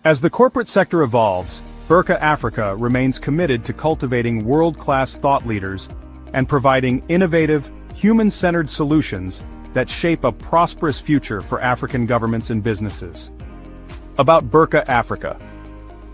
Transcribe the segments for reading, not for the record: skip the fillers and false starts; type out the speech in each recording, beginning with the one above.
As the corporate sector evolves, Berkha Africa remains committed to cultivating world-class thought leaders and providing innovative, human-centered solutions that shape a prosperous future for African governments and businesses. About Berkha Africa.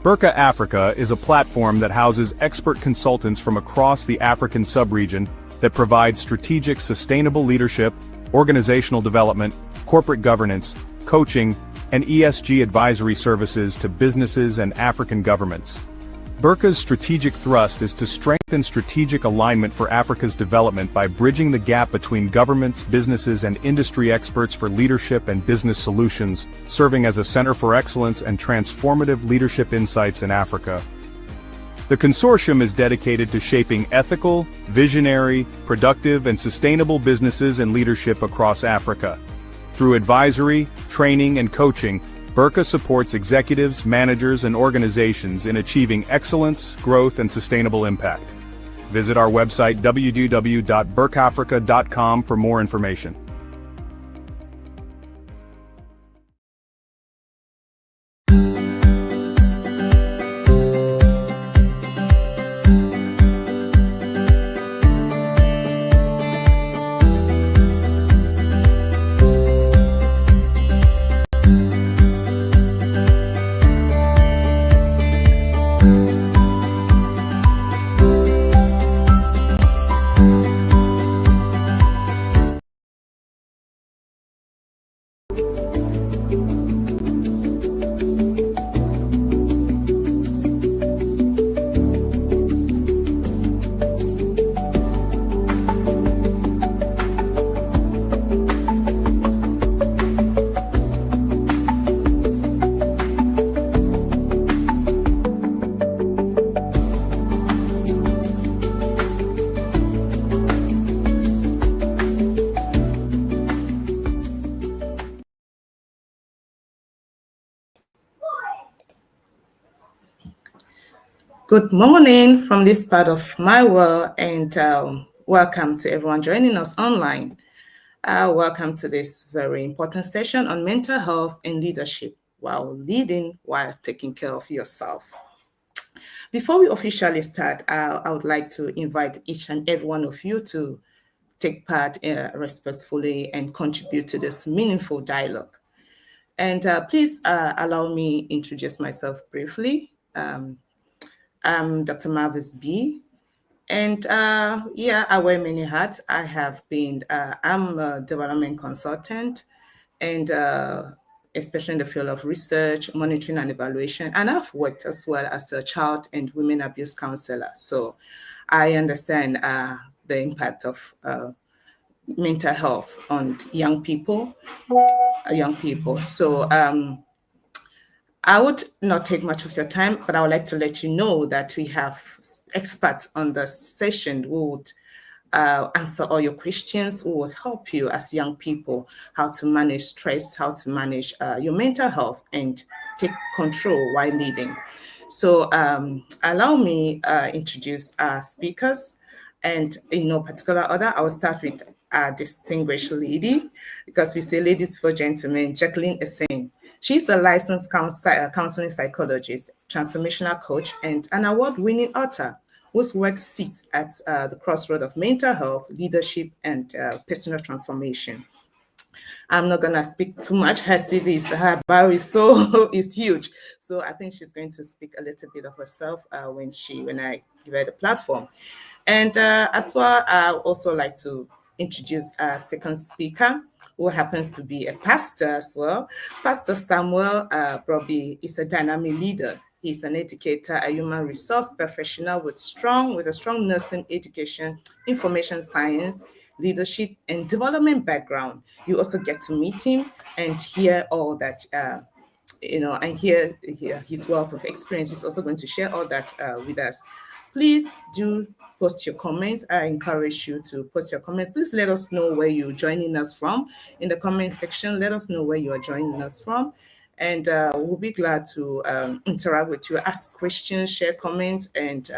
Berkha Africa is a platform that houses expert consultants from across the African sub-region that provide strategic sustainable leadership, organizational development, corporate governance, coaching, and ESG advisory services to businesses and African governments. Berkha's strategic thrust is to strengthen strategic alignment for Africa's development by bridging the gap between governments, businesses, and industry experts for leadership and business solutions, serving as a center for excellence and transformative leadership insights in Africa. The consortium is dedicated to shaping ethical, visionary, productive, and sustainable businesses and leadership across Africa. Through advisory, training, and coaching, Berkha supports executives, managers, and organizations in achieving excellence, growth, and sustainable impact. Visit our website www.berkhafrica.com for more information. Good morning from this part of my world, and welcome to everyone joining us online. Welcome to this very important session on mental health and leadership while leading while taking care of yourself. Before we officially start, I would like to invite each and every one of you to take part respectfully and contribute to this meaningful dialogue. And please allow me to introduce myself briefly. I'm Dr. Marvis B. And I wear many hats. I'm a development consultant, and especially in the field of research, monitoring, and evaluation. And I've worked as well as a child and women abuse counselor. So I understand the impact of mental health on young people. So I would not take much of your time, but I would like to let you know that we have experts on the session who would answer all your questions, who would help you as young people how to manage stress, how to manage your mental health, and take control while leading. So allow me introduce our speakers, and in no particular order. I will start with a distinguished lady, because we say ladies before gentlemen, Jacqueline Essene. She's a licensed counseling psychologist, transformational coach, and an award-winning author whose work sits at the crossroad of mental health, leadership, and personal transformation. I'm not going to speak too much. Her bio is huge. So I think she's going to speak a little bit of herself when I give her the platform. And as well, I also like to introduce our second speaker, who happens to be a pastor as well. Pastor Samuel Broby is a dynamic leader. He's an educator, a human resource professional with a strong nursing education, information science, leadership, and development background. You also get to meet him and hear all that, and hear his wealth of experience. He's also going to share all that with us. Please do post your comments. I encourage you to post your comments. Please let us know where you're joining us from. In the comment section, let us know where you are joining us from. And we'll be glad to interact with you, ask questions, share comments, and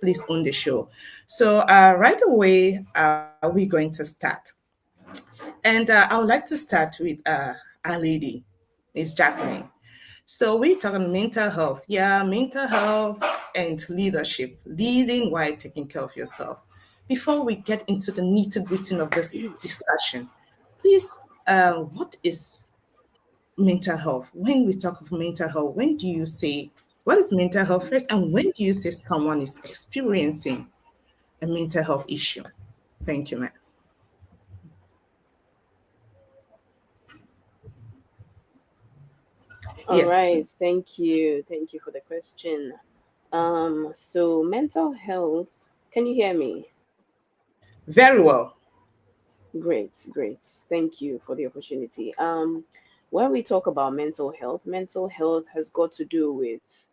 please own the show. So right away, we're going to start. And I would like to start with our lady, Ms. Jacqueline. So we're talking mental health. Yeah, mental health and leadership, leading while taking care of yourself. Before we get into the nitty-gritty of this discussion, please, what is mental health? When we talk of mental health, when do you say, what is mental health first? And when do you say someone is experiencing a mental health issue? Thank you, ma'am. All Yes, right, thank you. Thank you for the question. So mental health, can you hear me? very well. Great, great. Thank you for the opportunity. When we talk about mental health has got to do with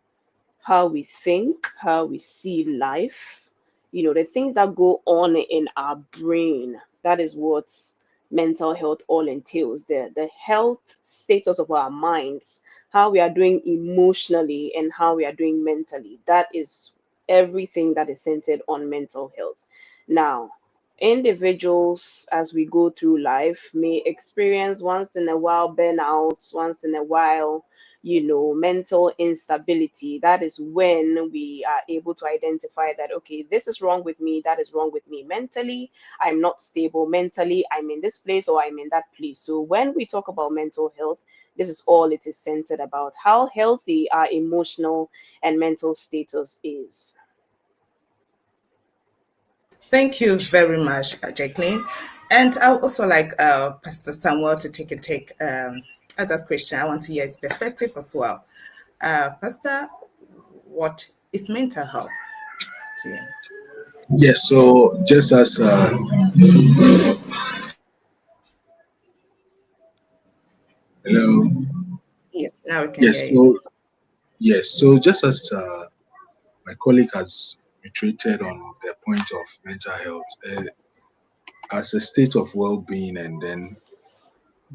how we think, how we see life, the things that go on in our brain. That is what mental health all entails. The health status of our minds, how we are doing emotionally and how we are doing mentally. That is everything that is centered on mental health. Now, individuals as we go through life may experience once in a while burnouts, once in a while mental instability. That is when we are able to identify that, okay, this is wrong with me, that is wrong with me mentally. I'm not stable mentally. I'm in this place or I'm in that place. So when we talk about mental health, this is all it is centered about, how healthy our emotional and mental status is. Thank you very much, Jacqueline. And I would also like Pastor Samuel to take other question. I want to hear his perspective as well. Pastor, what is mental health to you? Yes, so just as hello, Yes, now we can yes, hear you. so yes, so just as my colleague has reiterated on the point of mental health as a state of well-being, and then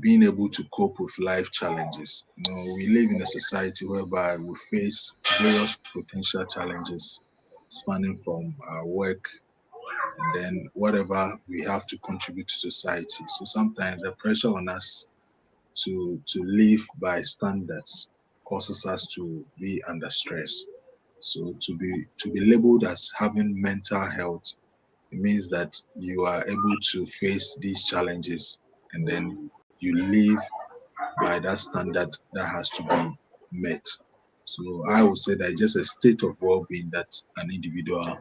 being able to cope with life challenges. We live in a society whereby we face various potential challenges, spanning from our work and then whatever we have to contribute to society. So sometimes the pressure on us to live by standards causes us to be under stress. So to be labeled as having mental health, it means that you are able to face these challenges, and then you live by that standard that has to be met. So I would say that it's just a state of well-being that an individual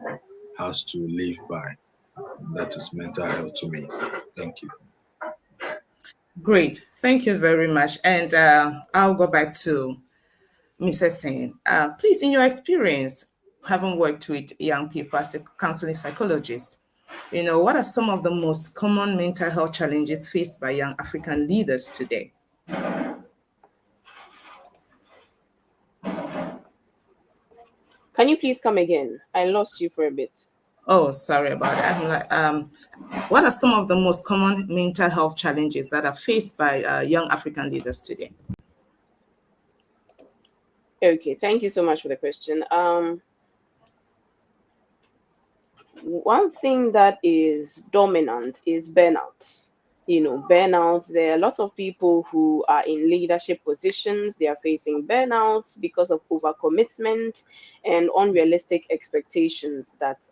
has to live by. And that is mental health to me. Thank you. Great. Thank you very much. And I'll go back to Mrs. Singh. Please, in your experience, having worked with young people as a counseling psychologist, what are some of the most common mental health challenges faced by young African leaders today? Can you please come again? I lost you for a bit. Oh, sorry about that. What are some of the most common mental health challenges that are faced by young African leaders today? Okay, thank you so much for the question. One thing that is dominant is burnout. Burnouts, there are lots of people who are in leadership positions. They are facing burnouts because of overcommitment and unrealistic expectations that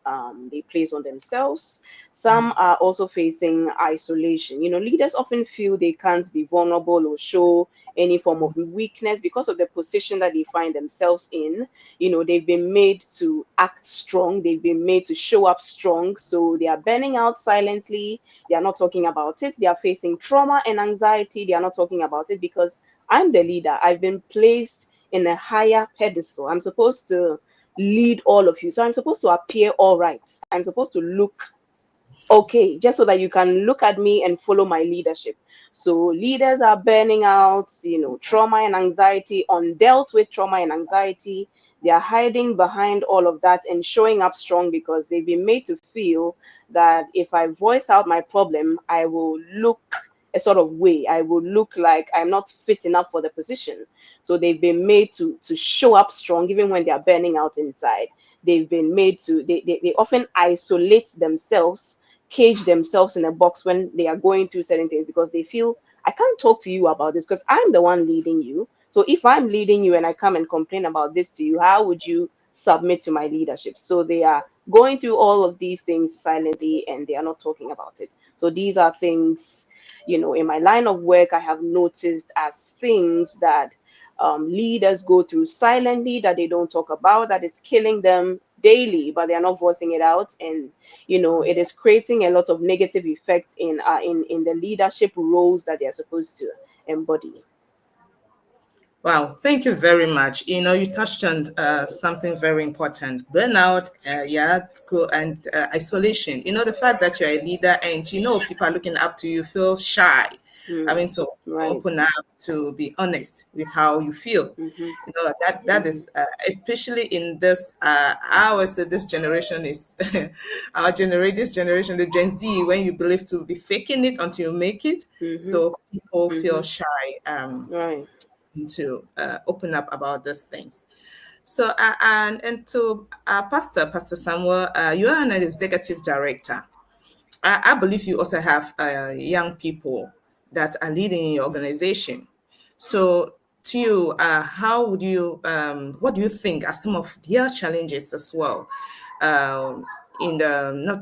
they place on themselves. Some are also facing isolation. Leaders often feel they can't be vulnerable or show any form of weakness because of the position that they find themselves in. They've been made to act strong, they've been made to show up strong, so they are burning out silently. They are not talking about it. They are facing trauma and anxiety. They are not talking about it because I'm the leader. I've been placed in a higher pedestal. I'm supposed to lead all of you, so I'm supposed to appear all right. I'm supposed to look okay, just so that you can look at me and follow my leadership. So leaders are burning out, trauma and anxiety, undealt with trauma and anxiety. They are hiding behind all of that and showing up strong because they've been made to feel that if I voice out my problem, I will look a sort of way. I will look like I'm not fit enough for the position. So they've been made to show up strong even when they are burning out inside. They've been made to, they often isolate themselves, cage themselves in a box when they are going through certain things because they feel I can't talk to you about this because I'm the one leading you. So if I'm leading you and I come and complain about this to you, how would you submit to my leadership? So they are going through all of these things silently and they are not talking about it. So these are things, in my line of work, I have noticed as things that leaders go through silently, that they don't talk about, that is killing them daily, but they are not voicing it out. And it is creating a lot of negative effects in the leadership roles that they are supposed to embody. Wow, thank you very much. You touched on something very important: burnout, and isolation. The fact that you're a leader and people are looking up to you, feel shy, having to Right. open up, to be honest with how you feel. That is especially in this. I always say this generation is this generation, the Gen Z, when you believe to be faking it until you make it. So people feel shy. Right. To open up about these things. So, and to Pastor Samuel, you are an executive director. I believe you also have young people that are leading in your organization. So, to you, what do you think are some of their challenges as well? In the not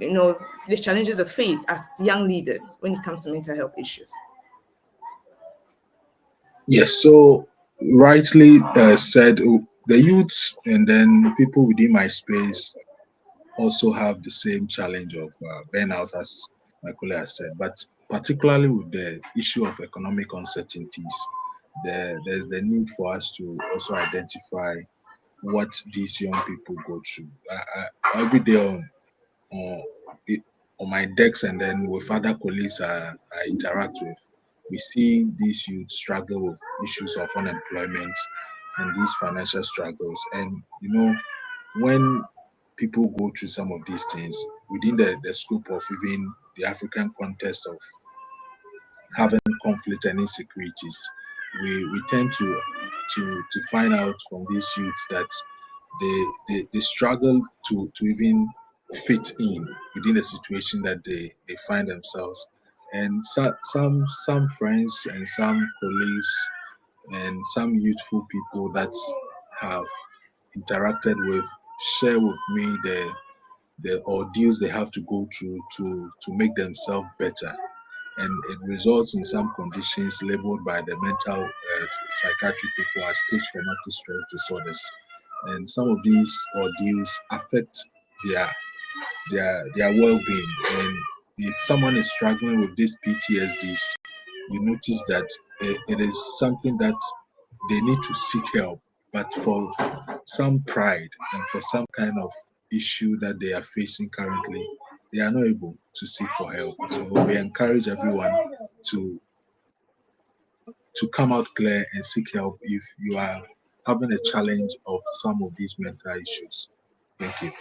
the challenges they face as young leaders when it comes to mental health issues. Yes, so rightly said, the youths and then people within my space also have the same challenge of burnout, as my colleague has said, but particularly with the issue of economic uncertainties, there's the need for us to also identify what these young people go through. Every day on, it, on my decks and then with other colleagues I interact with, we see these youth struggle with issues of unemployment and these financial struggles. And when people go through some of these things within the scope of even the African context of having conflict and insecurities, we tend to find out from these youths that they struggle to even fit in within the situation that they find themselves. And some friends and some colleagues and some youthful people that have interacted with share with me the ordeals they have to go through to make themselves better, and it results in some conditions labeled by the mental psychiatric people as post-traumatic stress disorders. And some of these ordeals affect their their well-being. And if someone is struggling with these PTSDs, you notice that it is something that they need to seek help, but for some pride and for some kind of issue that they are facing currently, they are not able to seek for help. So we encourage everyone to to come out clear and seek help if you are having a challenge of some of these mental issues. Thank you.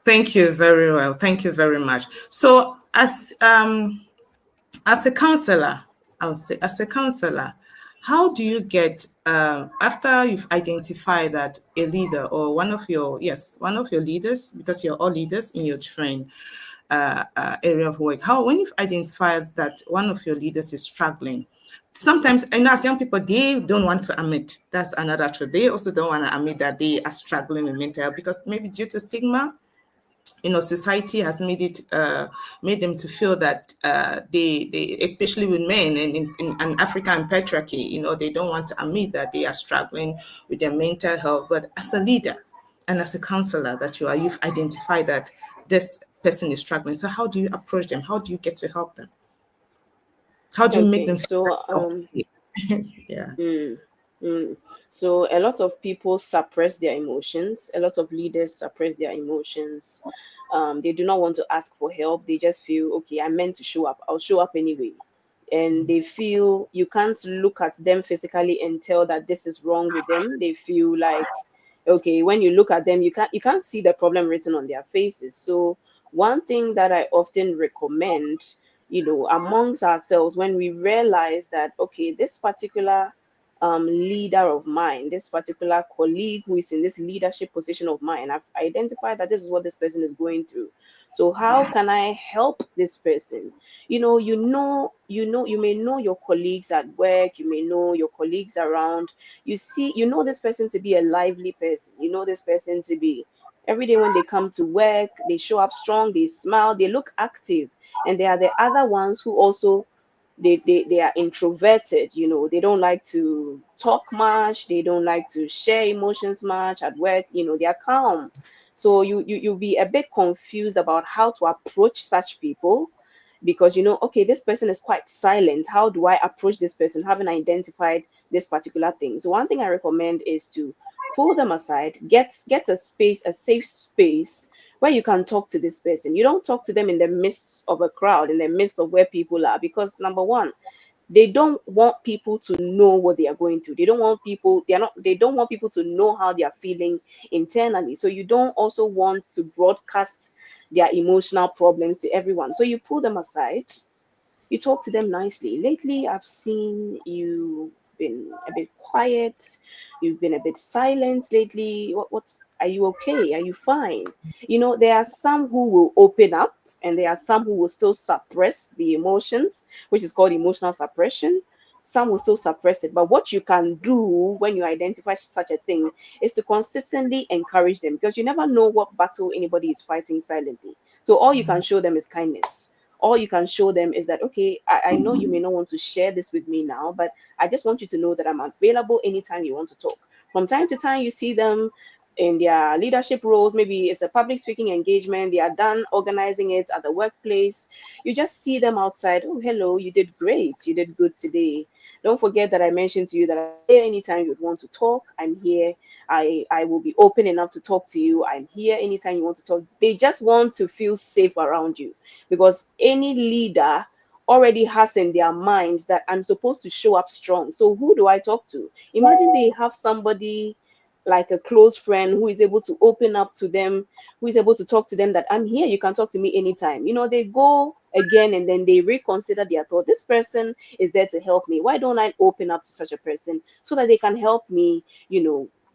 Thank you very well. Thank you very much. So, as a counselor, I would say, as a counselor, how do you get after you've identified that a leader or one of your leaders, because you're all leaders in your different area of work, how when you've identified that one of your leaders is struggling, sometimes, and as young people, they don't want to admit, that's another truth, they also don't want to admit that they are struggling with mental health because maybe due to stigma, society has made them to feel that they especially with men and in African patriarchy, they don't want to admit that they are struggling with their mental health. But as a leader and as a counselor that you've identified that this person is struggling. So how do you approach them? How do you get to help them? How do you make Okay, them feel so that it's okay? Yeah. mm, mm. So a lot of people suppress their emotions. A lot of leaders suppress their emotions. They do not want to ask for help. They just feel, okay, I'm meant to show up. I'll show up anyway. And they feel you can't look at them physically and tell that this is wrong with them. They feel like, okay, when you look at them, you can't see the problem written on their faces. So one thing that I often recommend, amongst ourselves, when we realize that, okay, this particular leader of mine, this particular colleague who is in this leadership position of mine, I've identified that this is what this person is going through. So how can I help this person? You may know your colleagues at work, you may know your colleagues around. You know this person to be a lively person. You know this person to be every day when they come to work, they show up strong, they smile, they look active. And there are the other ones who also they are introverted, they don't like to talk much, they don't like to share emotions much at work, they are calm. So you'll be a bit confused about how to approach such people, because okay, this person is quite silent. How do I approach this person? Haven't identified this particular thing. So one thing I recommend is to pull them aside, get a space, a safe space where you can talk to this person. You don't talk to them in the midst of a crowd, in the midst of where people are, because number one, they don't want people to know what they are going through. They don't want people to know how they are feeling internally. So you don't also want to broadcast their emotional problems to everyone. So you pull them aside, you talk to them nicely. Lately, I've seen you been a bit quiet. You've been a bit silent lately. Are you okay? Are you fine? There are some who will open up, and there are some who will still suppress the emotions, which is called emotional suppression. Some will still suppress it. But what you can do when you identify such a thing is to consistently encourage them, because you never know what battle anybody is fighting silently. So all you can show them is kindness. All you can show them is that, okay, I know you may not want to share this with me now, but I just want you to know that I'm available anytime you want to talk. From time to time, you see them in their leadership roles. Maybe it's a public speaking engagement, they are done organizing it at the workplace. You just see them outside. Oh, hello, you did great, you did good today. Don't forget that I mentioned to you that I'm here anytime you'd want to talk. I'm here. I will be open enough to talk to you. I'm here anytime you want to talk. They just want to feel safe around you, because any leader already has in their minds that I'm supposed to show up strong. So who do I talk to? Imagine they have somebody like a close friend who is able to open up to them, who is able to talk to them, that I'm here, you can talk to me anytime. They go again and then they reconsider their thought. This person is there to help me. Why don't I open up to such a person so that they can help me,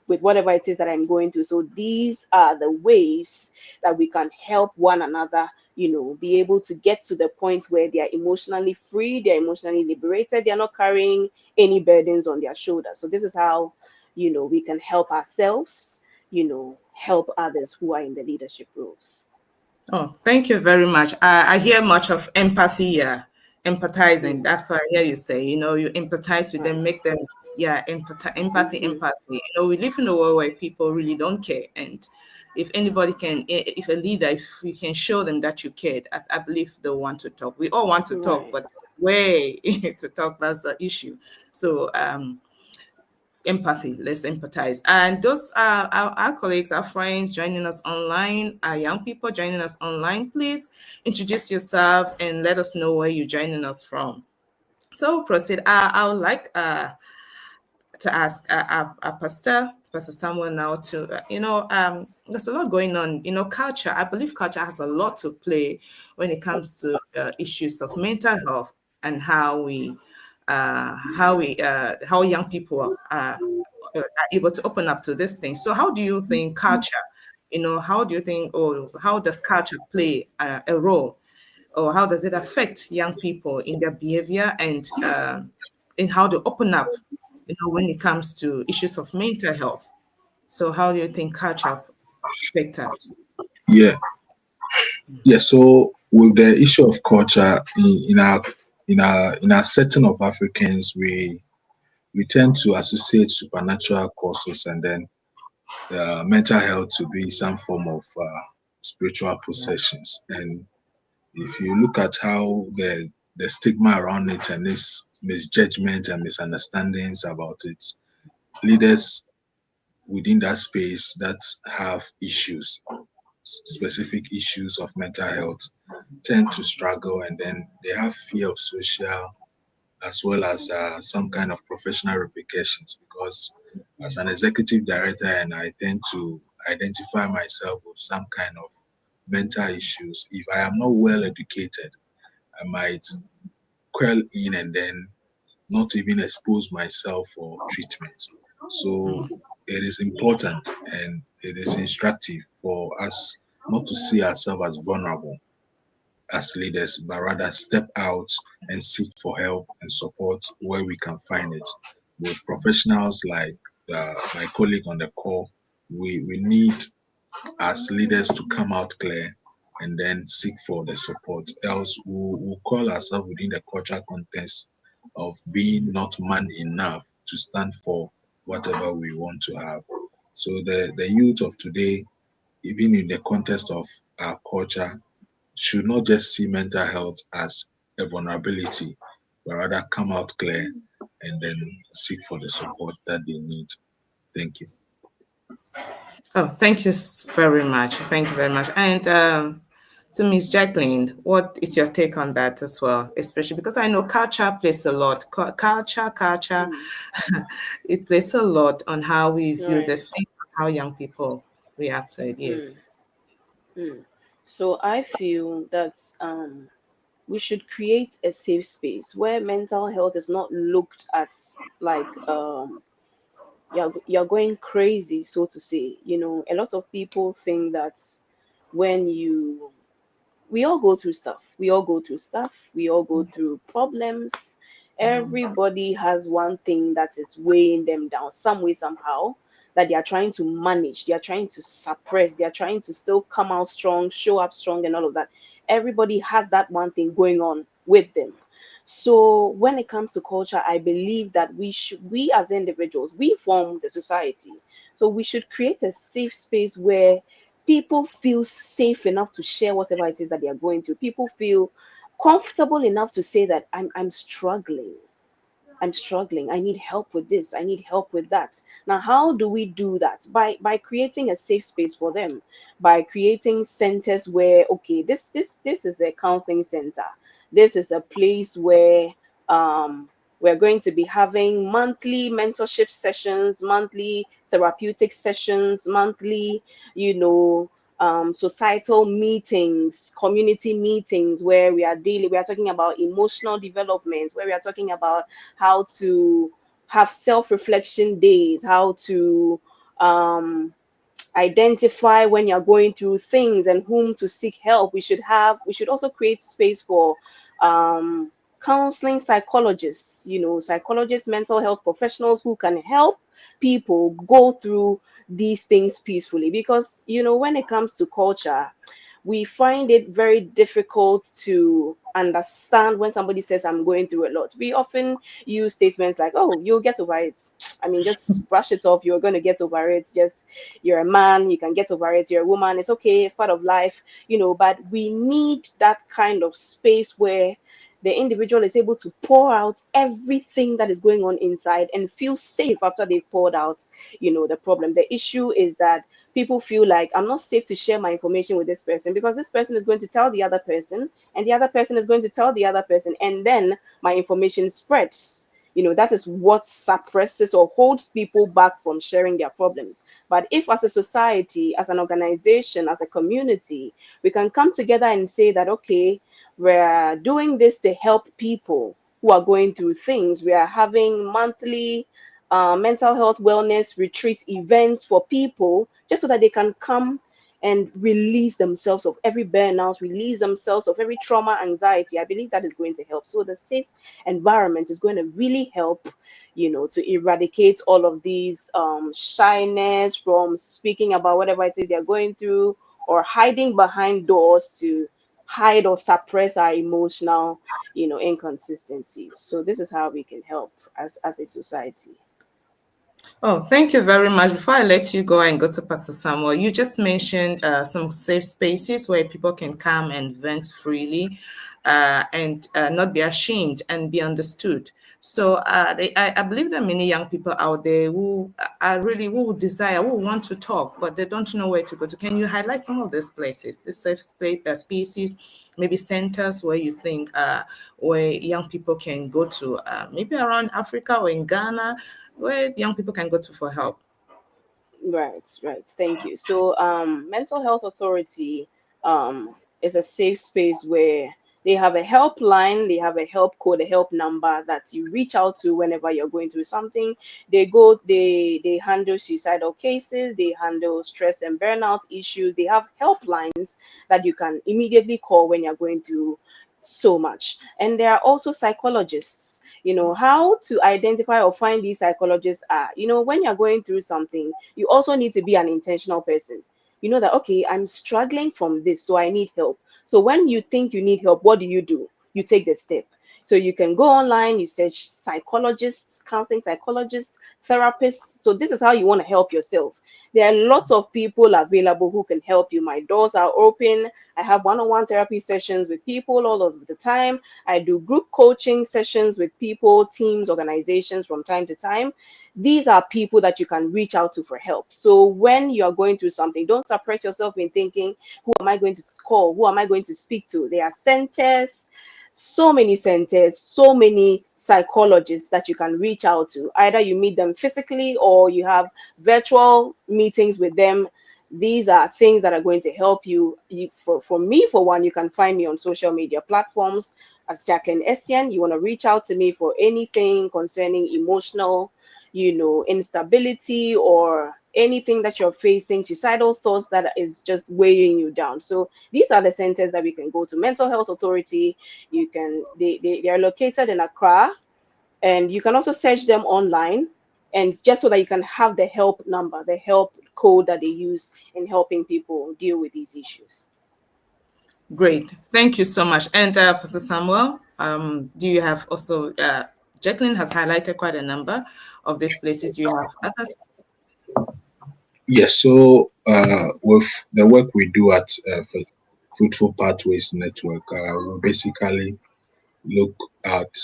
with whatever it is that I'm going through? So these are the ways that we can help one another, be able to get to the point where they are emotionally free, they're emotionally liberated, they're not carrying any burdens on their shoulders. So this is how, we can help ourselves, help others who are in the leadership roles. Oh, thank you very much. I hear much of empathy, yeah, empathizing. Mm, That's what I hear you say. You empathize with them, right. make them, yeah, empathy, Mm, empathy. We live in a world where people really don't care. And if anybody can, if a leader, if you can show them that you cared, I believe they'll want to talk. We all want to talk, right. but way to talk, that's the issue. So, empathy, let's empathize. And those are our colleagues, our friends joining us online, our young people joining us online. Please introduce yourself and let us know where you're joining us from. So proceed. I would like to ask Pastor Samuel now to, there's a lot going on. Culture, I believe culture has a lot to play when it comes to issues of mental health and how young people are able to open up to this thing. So how do you think culture, how do you think, or how does culture play a role, or how does it affect young people in their behavior and in how they open up, when it comes to issues of mental health? So how do you think culture affect us? Yeah, yeah. So with the issue of culture in our setting of Africans, we tend to associate supernatural causes and then mental health to be some form of spiritual possessions. And if you look at how the stigma around it and this misjudgment and misunderstandings about it, leaders within that space that have issues, specific issues of mental health, tend to struggle, and then they have fear of social as well as some kind of professional repercussions, because as an executive director and I tend to identify myself with some kind of mental issues, if I am not well educated, I might quell in and then not even expose myself for treatment. So Mm, it is important and it is instructive for us not to see ourselves as vulnerable as leaders, but rather step out and seek for help and support where we can find it. With professionals like my colleague on the call, we need as leaders to come out clear and then seek for the support. Else, we'll call ourselves within the cultural context of being not man enough to stand for whatever we want to have. So the youth of today, even in the context of our culture, should not just see mental health as a vulnerability, but rather come out clear and then seek for the support that they need. Thank you. Oh, thank you very much. Thank you very much. And to Miss Jacqueline, what is your take on that as well? Especially because I know culture plays a lot. Culture, it plays a lot on how we view Right. the state, how young people react to it. Mm, Yes. mm. So I feel that we should create a safe space where mental health is not looked at like you're going crazy, so to say. A lot of people think that when you we all go through stuff. We all go through stuff. We all go through problems. Everybody has one thing that is weighing them down, some way, somehow, that they are trying to manage. They are trying to suppress. They are trying to still come out strong, show up strong, and all of that. Everybody has that one thing going on with them. So when it comes to culture, I believe that we as individuals, we form the society. So we should create a safe space where people feel safe enough to share whatever it is that they are going through. People feel comfortable enough to say that I'm struggling. I'm struggling. I need help with this. I need help with that. Now, how do we do that? By creating a safe space for them, by creating centers where, okay, this is a counseling center. This is a place where we're going to be having monthly mentorship sessions, monthly therapeutic sessions, monthly, you know, societal meetings, community meetings where we are talking about emotional development, where we are talking about how to have self-reflection days, how to identify when you're going through things and whom to seek help. We should also create space for counseling psychologists, psychologists, mental health professionals who can help people go through these things peacefully. Because when it comes to culture, we find it very difficult to understand when somebody says I'm going through a lot. We often use statements like, oh, you'll get over it. I mean, just brush it off. You're going to get over it. Just, you're a man, you can get over it. You're a woman, it's okay, it's part of life. But we need that kind of space where the individual is able to pour out everything that is going on inside and feel safe after they've poured out the problem. The issue is that people feel like I'm not safe to share my information with this person because this person is going to tell the other person, and the other person is going to tell the other person, and then my information spreads. That is what suppresses or holds people back from sharing their problems. But if, as a society, as an organization, as a community, we can come together and say that, okay, we're doing this to help people who are going through things. We are having monthly mental health wellness retreat events for people just so that they can come and release themselves of every burnout, release themselves of every trauma, anxiety. I believe that is going to help. So the safe environment is going to really help, to eradicate all of these shyness from speaking about whatever it is they're going through, or hiding behind doors to hide or suppress our emotional, inconsistencies. So this is how we can help as a society. Oh, thank you very much. Before I let you go and go to Pastor Samuel, you just mentioned some safe spaces where people can come and vent freely and not be ashamed and be understood. So I believe there are many young people out there who are really, who desire, who want to talk, but they don't know where to go to. Can you highlight some of these places, the safe space, spaces, maybe centers where you think where young people can go to, maybe around Africa or in Ghana, where young people can go to for help? Right, right. Thank you. So, Mental Health Authority is a safe space where They have a helpline, they have a help code, a help number that you reach out to whenever you're going through something. They handle suicidal cases, they handle stress and burnout issues. They have helplines that you can immediately call when you're going through so much. And there are also psychologists. How to identify or find these psychologists are, when you're going through something, you also need to be an intentional person. You know that, okay, I'm struggling from this, so I need help. So when you think you need help, what do? You take the step. So you can go online, you search psychologists, counseling psychologists, therapists. So this is how you want to help yourself. There are lots of people available who can help you. My doors are open. I have one-on-one therapy sessions with people all of the time. I do group coaching sessions with people, teams, organizations from time to time. These are people that you can reach out to for help. So when you're going through something, don't suppress yourself in thinking, who am I going to call? Who am I going to speak to? There are centers, so many centers, so many psychologists that you can reach out to. Either you meet them physically or you have virtual meetings with them. These are things that are going to help you. For me, for one, you can find me on social media platforms as Jacqueline Essien. You want to reach out to me for anything concerning emotional, instability, or anything that you're facing, suicidal thoughts that is just weighing you down. So these are the centers that we can go to. Mental Health Authority, they are located in Accra, and you can also search them online, and just so that you can have the help number, the help code that they use in helping people deal with these issues. Great. Thank you so much. And Pastor Samuel, do you have also, Jacqueline has highlighted quite a number of these places. Do you have others? Yes, so with the work we do at Fruitful Pathways Network, we basically look at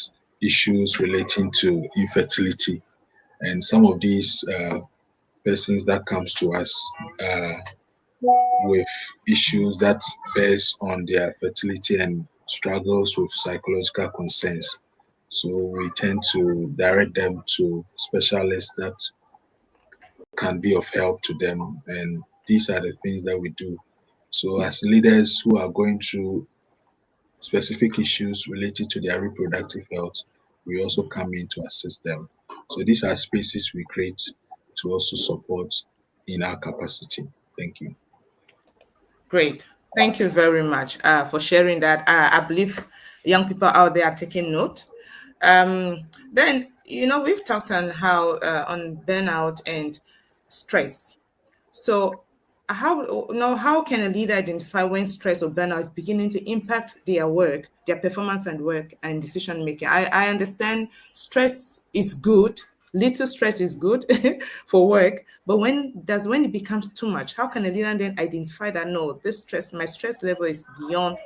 issues relating to infertility, and some of these persons that comes to us with issues that based on their fertility and struggles with psychological concerns. So we tend to direct them to specialists that can be of help to them, and these are the things that we do. So as leaders who are going through specific issues related to their reproductive health, we also come in to assist them. So these are spaces we create to also support in our capacity. Thank you. Great. Thank you very much for sharing that. I believe young people out there are taking note. Then, we've talked on how on burnout and stress. So how can a leader identify when stress or burnout is beginning to impact their work, their performance and work and decision making? I understand stress is good. Little stress is good for work, but when it becomes too much, how can a leader then identify that, no, my stress level is beyond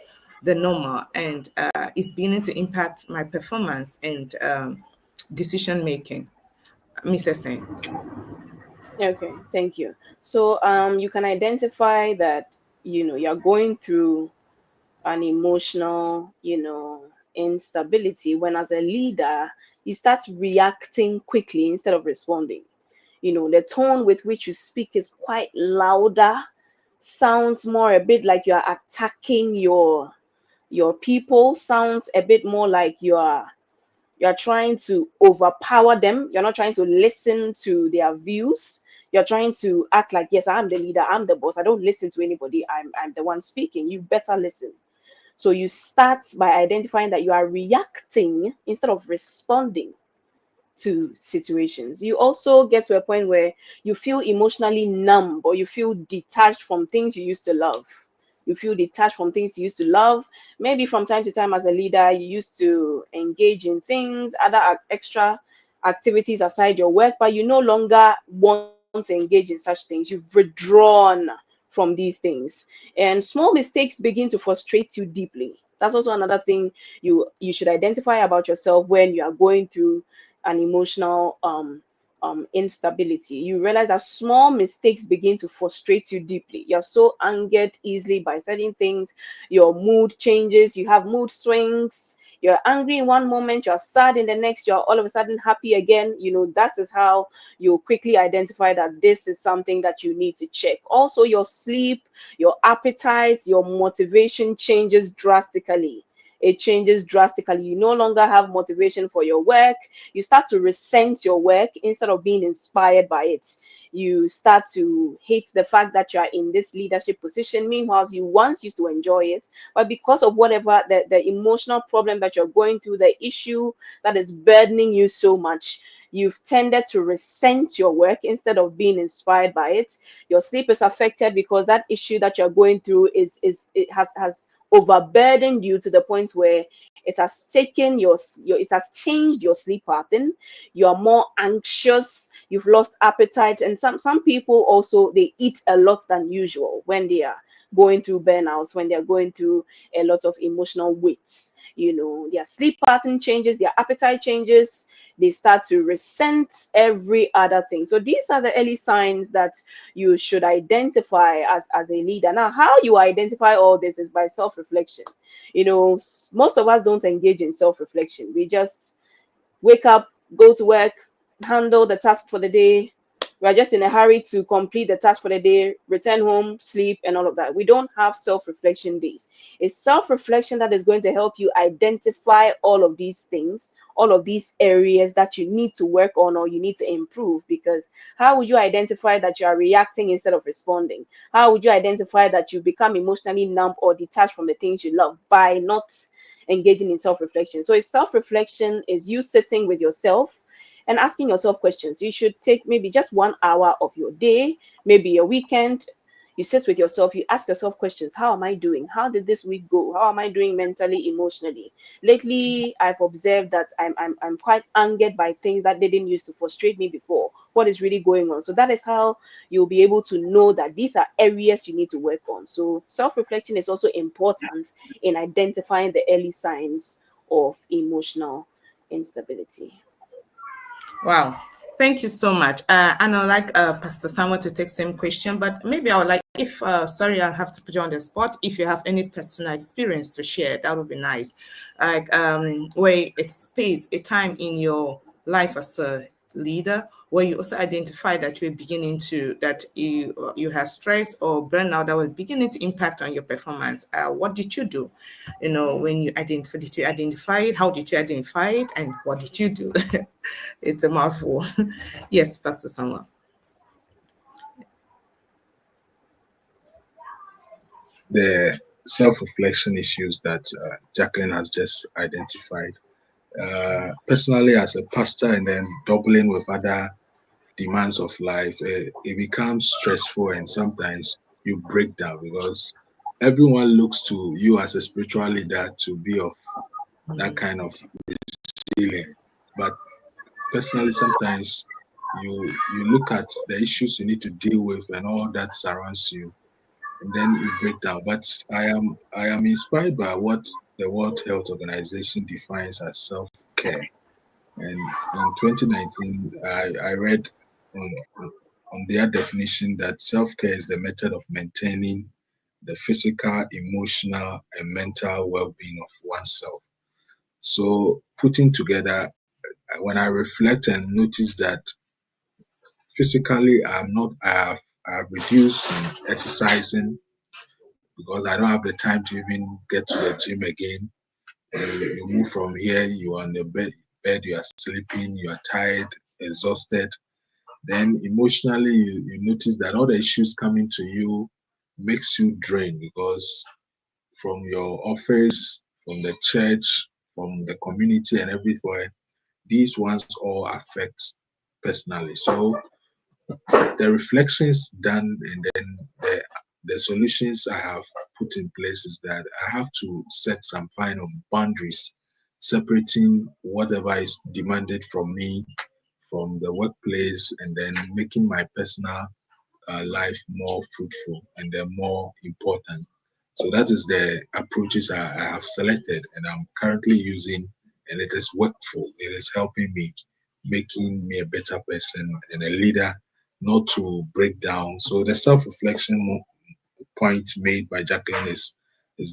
the normal, and it's beginning to impact my performance and decision making? Mrs. Sen. Okay, thank you. So you can identify that you're going through an emotional instability when, as a leader, you start reacting quickly instead of responding. The tone with which you speak is quite louder, sounds more a bit like you're attacking your people, sounds a bit more like you're trying to overpower them. You're not trying to listen to their views. You're trying to act like, yes, I'm the leader, I'm the boss, I don't listen to anybody, I'm the one speaking, you better listen. So you start by identifying that you are reacting instead of responding to situations. You also get to a point where you feel emotionally numb, or you feel detached from things you used to love. You feel detached from things you used to love. Maybe from time to time, as a leader, you used to engage in things, other extra activities aside your work, but you no longer want to engage in such things. You've withdrawn from these things, and small mistakes begin to frustrate you deeply. That's also another thing you should identify about yourself when you are going through an emotional instability. You realize that small mistakes begin to frustrate you deeply. You're so angered easily by certain things. Your mood changes. You have mood swings. You're angry in one moment, you're sad in the next, you're all of a sudden happy again. That is how you quickly identify that this is something that you need to check. Also, your sleep, your appetite, your motivation changes drastically. it changes drastically. You no longer have motivation for your work. You start to resent your work instead of being inspired by it. You start to hate the fact that you are in this leadership position. Meanwhile, you once used to enjoy it, but because of whatever the emotional problem that you're going through, the issue that is burdening you so much, you've tended to resent your work instead of being inspired by it. Your sleep is affected because that issue that you're going through it has overburdened you to the point where it has taken your it has changed your sleep pattern. You're more anxious, you've lost appetite, and some people also, they eat a lot than usual when they are going through burnouts, when they're going through a lot of emotional weights. Their sleep pattern changes, their appetite changes, they start to resent every other thing. So these are the early signs that you should identify as a leader. Now, how you identify all this is by self-reflection. Most of us don't engage in self-reflection. We just wake up, go to work, handle the task for the day. We're just in a hurry to complete the task for the day, return home, sleep, and all of that. We don't have self-reflection days. It's self-reflection that is going to help you identify all of these things, all of these areas that you need to work on or you need to improve. Because how would you identify that you are reacting instead of responding? How would you identify that you become emotionally numb or detached from the things you love? By not engaging in self-reflection. So self-reflection is you sitting with yourself and asking yourself questions. You should take maybe just 1 hour of your day, maybe a weekend. You sit with yourself, you ask yourself questions. How am I doing? How did this week go? How am I doing mentally, emotionally? Lately, I've observed that I'm quite angered by things that didn't used to frustrate me before. What is really going on? So that is how you'll be able to know that these are areas you need to work on. So self-reflection is also important in identifying the early signs of emotional instability. Wow. Thank you so much. And I'd like Pastor Samuel to take same question, but maybe I would like, if, sorry, I have to put you on the spot. If you have any personal experience to share, that would be nice. Like where it space a time in your life as a leader where you also identify that you're beginning to, that you have stress or burnout that was beginning to impact on your performance. What did you do? When you identify, did you identify it? How did you identify it? And what did you do? It's a mouthful. Yes, Pastor Samuel. The self-reflection issues that Jacqueline has just identified. Personally, as a pastor and then doubling with other demands of life, it becomes stressful and sometimes you break down because everyone looks to you as a spiritual leader to be of that kind of resilience. But personally, sometimes you look at the issues you need to deal with and all that surrounds you, and then you break down. But I am inspired by what the World Health Organization defines as self-care. And in 2019, I read on, on their definition that self-care is the method of maintaining the physical, emotional, and mental well-being of oneself. So putting together, when I reflect and notice that physically I'm not, I have reduced exercising because I don't have the time to even get to the gym again. You move from here, you are on the bed, you are sleeping, you are tired, exhausted. Then emotionally, you notice that all the issues coming to you makes you drained because from your office, from the church, from the community and everywhere, these ones all affect personally. So the reflections done and then the solutions I have put in place is that I have to set some kind of boundaries, separating whatever is demanded from me from the workplace and then making my personal life more fruitful and then more important. So that is the approaches I have selected and I'm currently using, and it is workful. It is helping me, making me a better person and a leader, not to break down. So the self-reflection point made by Jacqueline is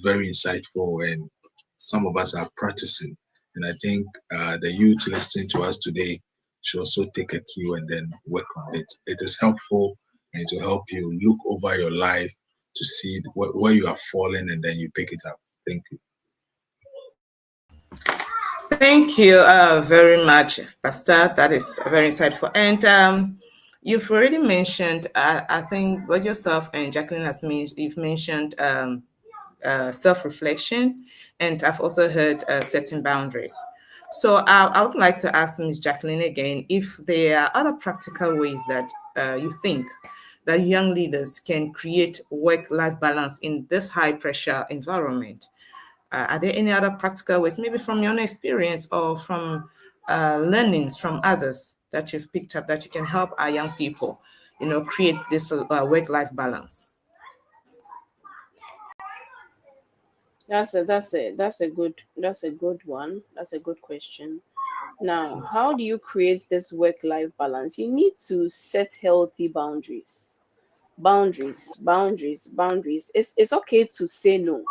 very insightful, and some of us are practicing. And I think the youth listening to us today should also take a cue and then work on it. It is helpful and to help you look over your life to see where you are falling and then you pick it up. Thank you. Thank you very much, Pastor. That is very insightful. And you've already mentioned, I think, both yourself and Jacqueline you've mentioned self-reflection, and I've also heard setting boundaries. So I would like to ask Ms. Jacqueline again if there are other practical ways that you think that young leaders can create work-life balance in this high-pressure environment. Are there any other practical ways, maybe from your own experience or from learnings from others that you've picked up that you can help our young people, create this work-life balance? That's a good one. That's a good question. Now, how do you create this work-life balance? You need to set healthy boundaries. Boundaries. It's okay to say no.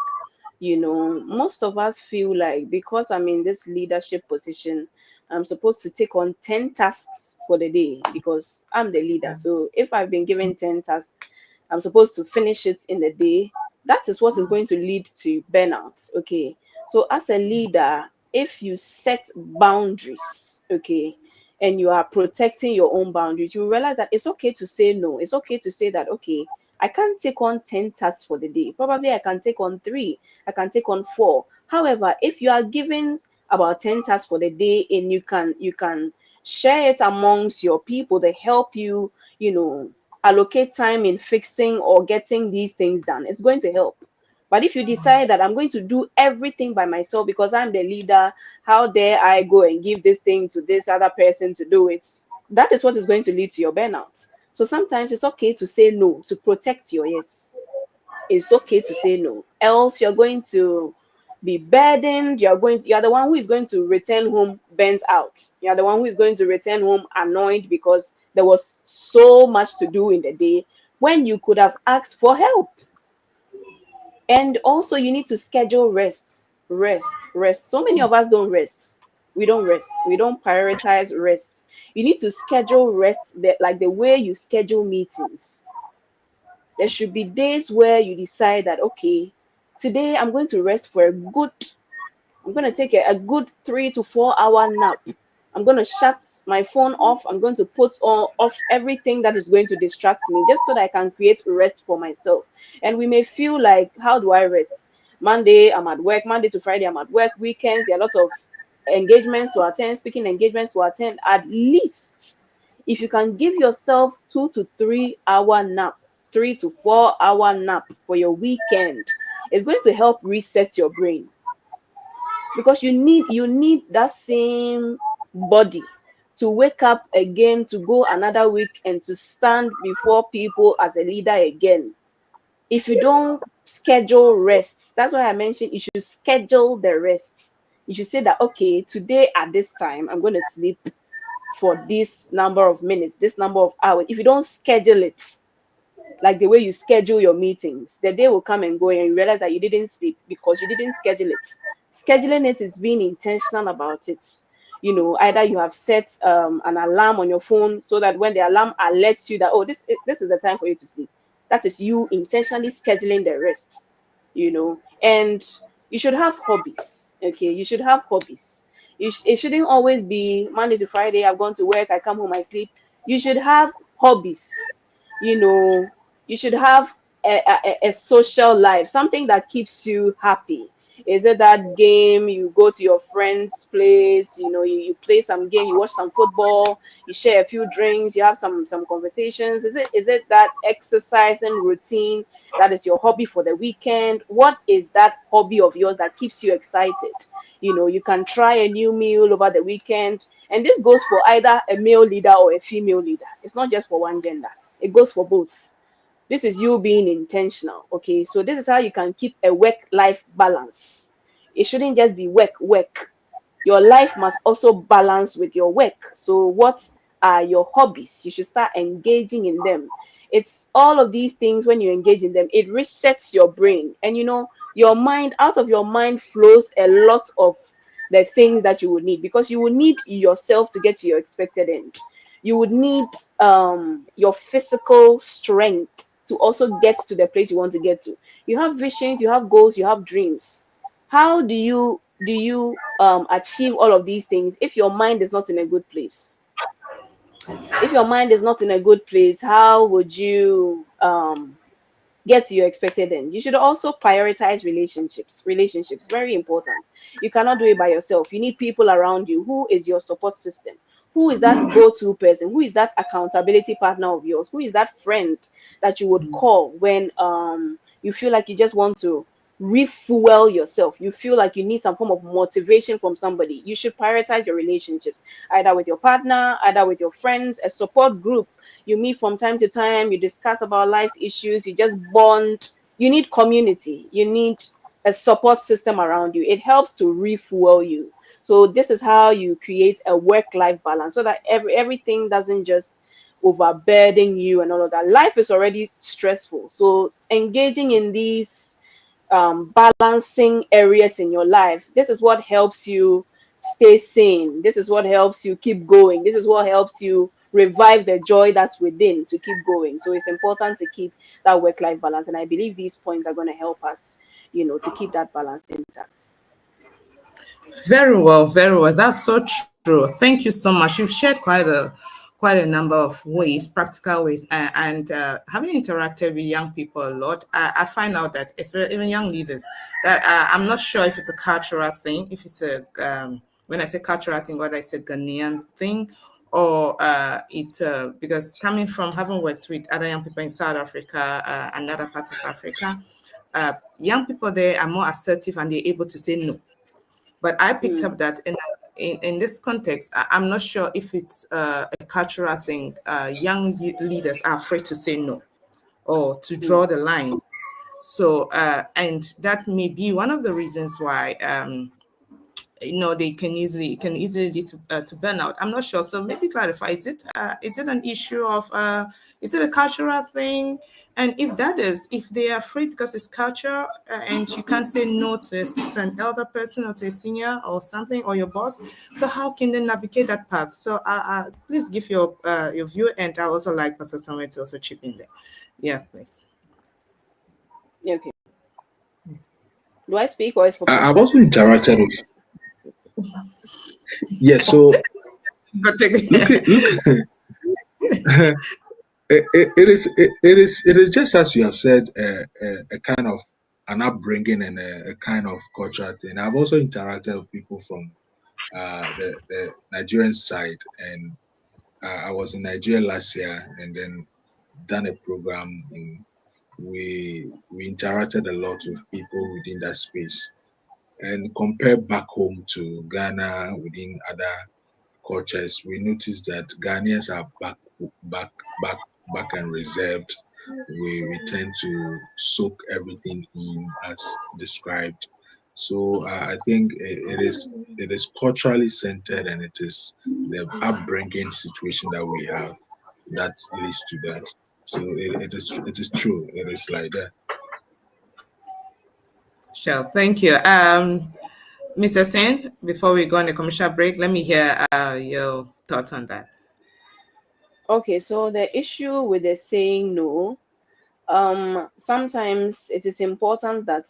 Most of us feel like because I'm in this leadership position, I'm supposed to take on 10 tasks for the day because I'm the leader. So if I've been given 10 tasks, I'm supposed to finish it in the day. That is what is going to lead to burnout. Okay. So as a leader, if you set boundaries, okay, and you are protecting your own boundaries, you realize that it's okay to say no. It's okay to say that, okay, I can't take on 10 tasks for the day. Probably I can take on 3, I can take on 4. However, if you are given about 10 tasks for the day and you can share it amongst your people, they help you, you know, allocate time in fixing or getting these things done. It's going to help. But if you decide that I'm going to do everything by myself because I'm the leader, how dare I go and give this thing to this other person to do it? That is what is going to lead to your burnout. So sometimes it's okay to say no to protect your yes. It's okay to say no. Else you're going to be burdened. You're the one who is going to return home bent out. You're the one who is going to return home annoyed because there was so much to do in the day when you could have asked for help. And also you need to schedule rests. Rest. So many of us don't rest. We don't rest. We don't prioritize rest. You need to schedule rest that like the way you schedule meetings. There should be days where you decide that, okay, today I'm going to rest for I'm going to take a good 3 to 4 hour nap. I'm going to shut my phone off. I'm going to put off everything that is going to distract me just so that I can create rest for myself. And we may feel like, how do I rest? Monday, I'm at work. Monday to Friday, I'm at work. Weekends, there are a lot of engagements to attend, speaking engagements to attend. At least, if you can give yourself 2 to 3 hour nap, 3 to 4 hour nap for your weekend, it's going to help reset your brain because you need that same body to wake up again, to go another week and to stand before people as a leader again. If you don't schedule rest, that's why I mentioned you should schedule the rest. You should say that, okay, today at this time I'm going to sleep for this number of minutes, this number of hours. If you don't schedule it, like the way you schedule your meetings, the day will come and go and you realize that you didn't sleep because you didn't schedule it. Scheduling it is being intentional about it. Either you have set an alarm on your phone so that when the alarm alerts you that, oh, this is the time for you to sleep. That is you intentionally scheduling the rest. And you should have hobbies. Okay, you should have hobbies. It shouldn't always be Monday to Friday. I've gone to work, I come home, I sleep. You should have hobbies. you know you should have a social life, something that keeps you happy. Is it that game you go to your friend's place, you play some game, you watch some football, you share a few drinks, you have some conversations? Is it that exercising routine that is your hobby for the weekend? What is that hobby of yours that keeps you excited? You can try a new meal over the weekend, and this goes for either a male leader or a female leader. It's not just for one gender, it goes for both. This is you being intentional. Okay, so this is how you can keep a work life balance. It shouldn't just be work. Your life must also balance with your work. So what are your hobbies? You should start engaging in them. It's all of these things. When you engage in them, it resets your brain, and your mind, out of your mind flows a lot of the things that you would need, because you will need yourself to get to your expected end. You would need your physical strength to also get to the place you want to get to. You have visions, you have goals, you have dreams. How do you do you achieve all of these things if your mind is not in a good place? If your mind is not in a good place, how would you get to your expected end? You should also prioritize relationships. Relationships, very important. You cannot do it by yourself. You need people around you. Who is your support system? Who is that go-to person? Who is that accountability partner of yours? Who is that friend that you would call when you feel like you just want to refuel yourself? You feel like you need some form of motivation from somebody. You should prioritize your relationships, either with your partner, either with your friends, a support group. You meet from time to time, you discuss about life's issues, you just bond. You need community, you need a support system around you. It helps to refuel you. So this is how you create a work-life balance, so that everything doesn't just overburden you and all of that. Life is already stressful, so engaging in these balancing areas in your life, this is what helps you stay sane. This is what helps you keep going. This is what helps you revive the joy that's within to keep going. So it's important to keep that work-life balance, and I believe these points are going to help us, to keep that balance intact. Very well, very well. That's so true. Thank you so much. You've shared quite a number of ways, practical ways, and having interacted with young people a lot, I find out that especially even young leaders, that I'm not sure if it's a cultural thing, if it's a when I say cultural thing, whether it's a Ghanaian thing or it's because coming from having worked with other young people in South Africa and other parts of Africa, young people there are more assertive and they're able to say no. But I picked up that in this context, I'm not sure if it's a cultural thing. Young leaders are afraid to say no or to draw the line. So, and that may be one of the reasons why they can easily lead to burnout. I'm not sure, so maybe clarify, is it an issue of is it a cultural thing? And if they are afraid because it's culture, and you can't say no to an elder person or to a senior or something, or your boss, so how can they navigate that path? So please give your view, and I also like Pastor Samuel to also chip in there. Yeah, please. Okay, do I speak or is for I've also interacted with. Yes, so But look, it is just as you have said, a kind of an upbringing and a kind of cultural thing. I've also interacted with people from the Nigerian side, and I was in Nigeria last year, and then done a program in. We interacted a lot with people within that space, and compared back home to Ghana within other cultures, we noticed that Ghanaians are back, back, back and reserved. We tend to soak everything in as described. So I think it is culturally centered, and it is the upbringing situation that we have that leads to that. So it is true. It is like that. sure, thank you. Mr. Sen, before we go on the commercial break, let me hear your thoughts on that. Okay, so the issue with the saying no, sometimes it is important that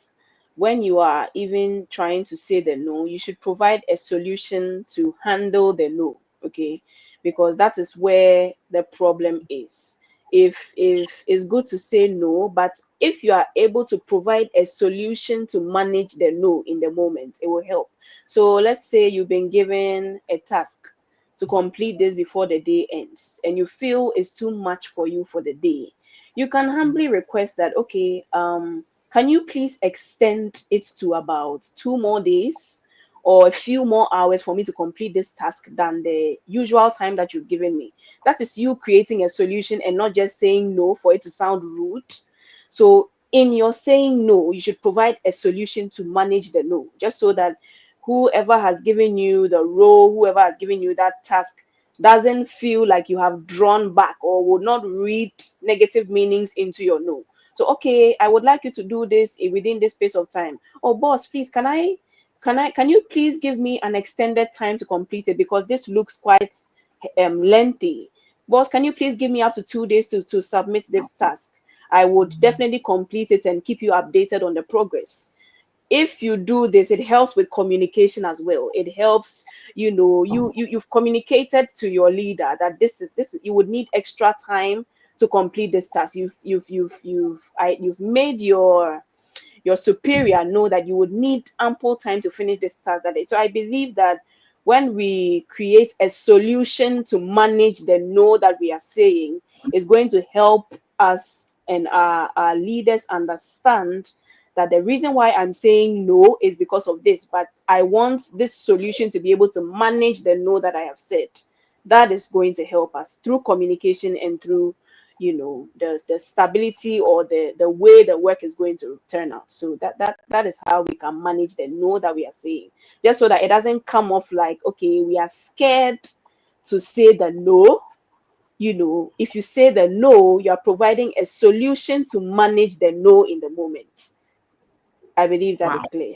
when you are even trying to say the no, you should provide a solution to handle the no. Okay, because that is where the problem is. If it's good to say no, but if you are able to provide a solution to manage the no in the moment, it will help. So let's say you've been given a task to complete this before the day ends, and you feel it's too much for you for the day. You can humbly request that, okay, can you please extend it to about 2 more days or a few more hours for me to complete this task than the usual time that you've given me? That is you creating a solution and not just saying no for it to sound rude. So in your saying no, you should provide a solution to manage the no, just so that whoever has given you the role, whoever has given you that task, doesn't feel like you have drawn back or would not read negative meanings into your no. So, okay, I would like you to do this within this space of time. Oh, boss, please, can you please give me an extended time to complete it, because this looks quite lengthy. Boss, can you please give me up to 2 days to submit this task? I would definitely complete it and keep you updated on the progress. if you do this, it helps with communication as well. It helps, you've communicated to your leader that this you would need extra time to complete this task. You've made your superior know that you would need ample time to finish this task that day. So I believe that when we create a solution to manage the no that we are saying, is going to help us and our leaders understand that the reason why I'm saying no is because of this, but I want this solution to be able to manage the no that I have said. That is going to help us through communication and through the stability or the way the work is going to turn out. So that is how we can manage the no that we are saying, just so that it doesn't come off like, okay, we are scared to say the no. If you say the no, you are providing a solution to manage the no in the moment. I believe that is clear.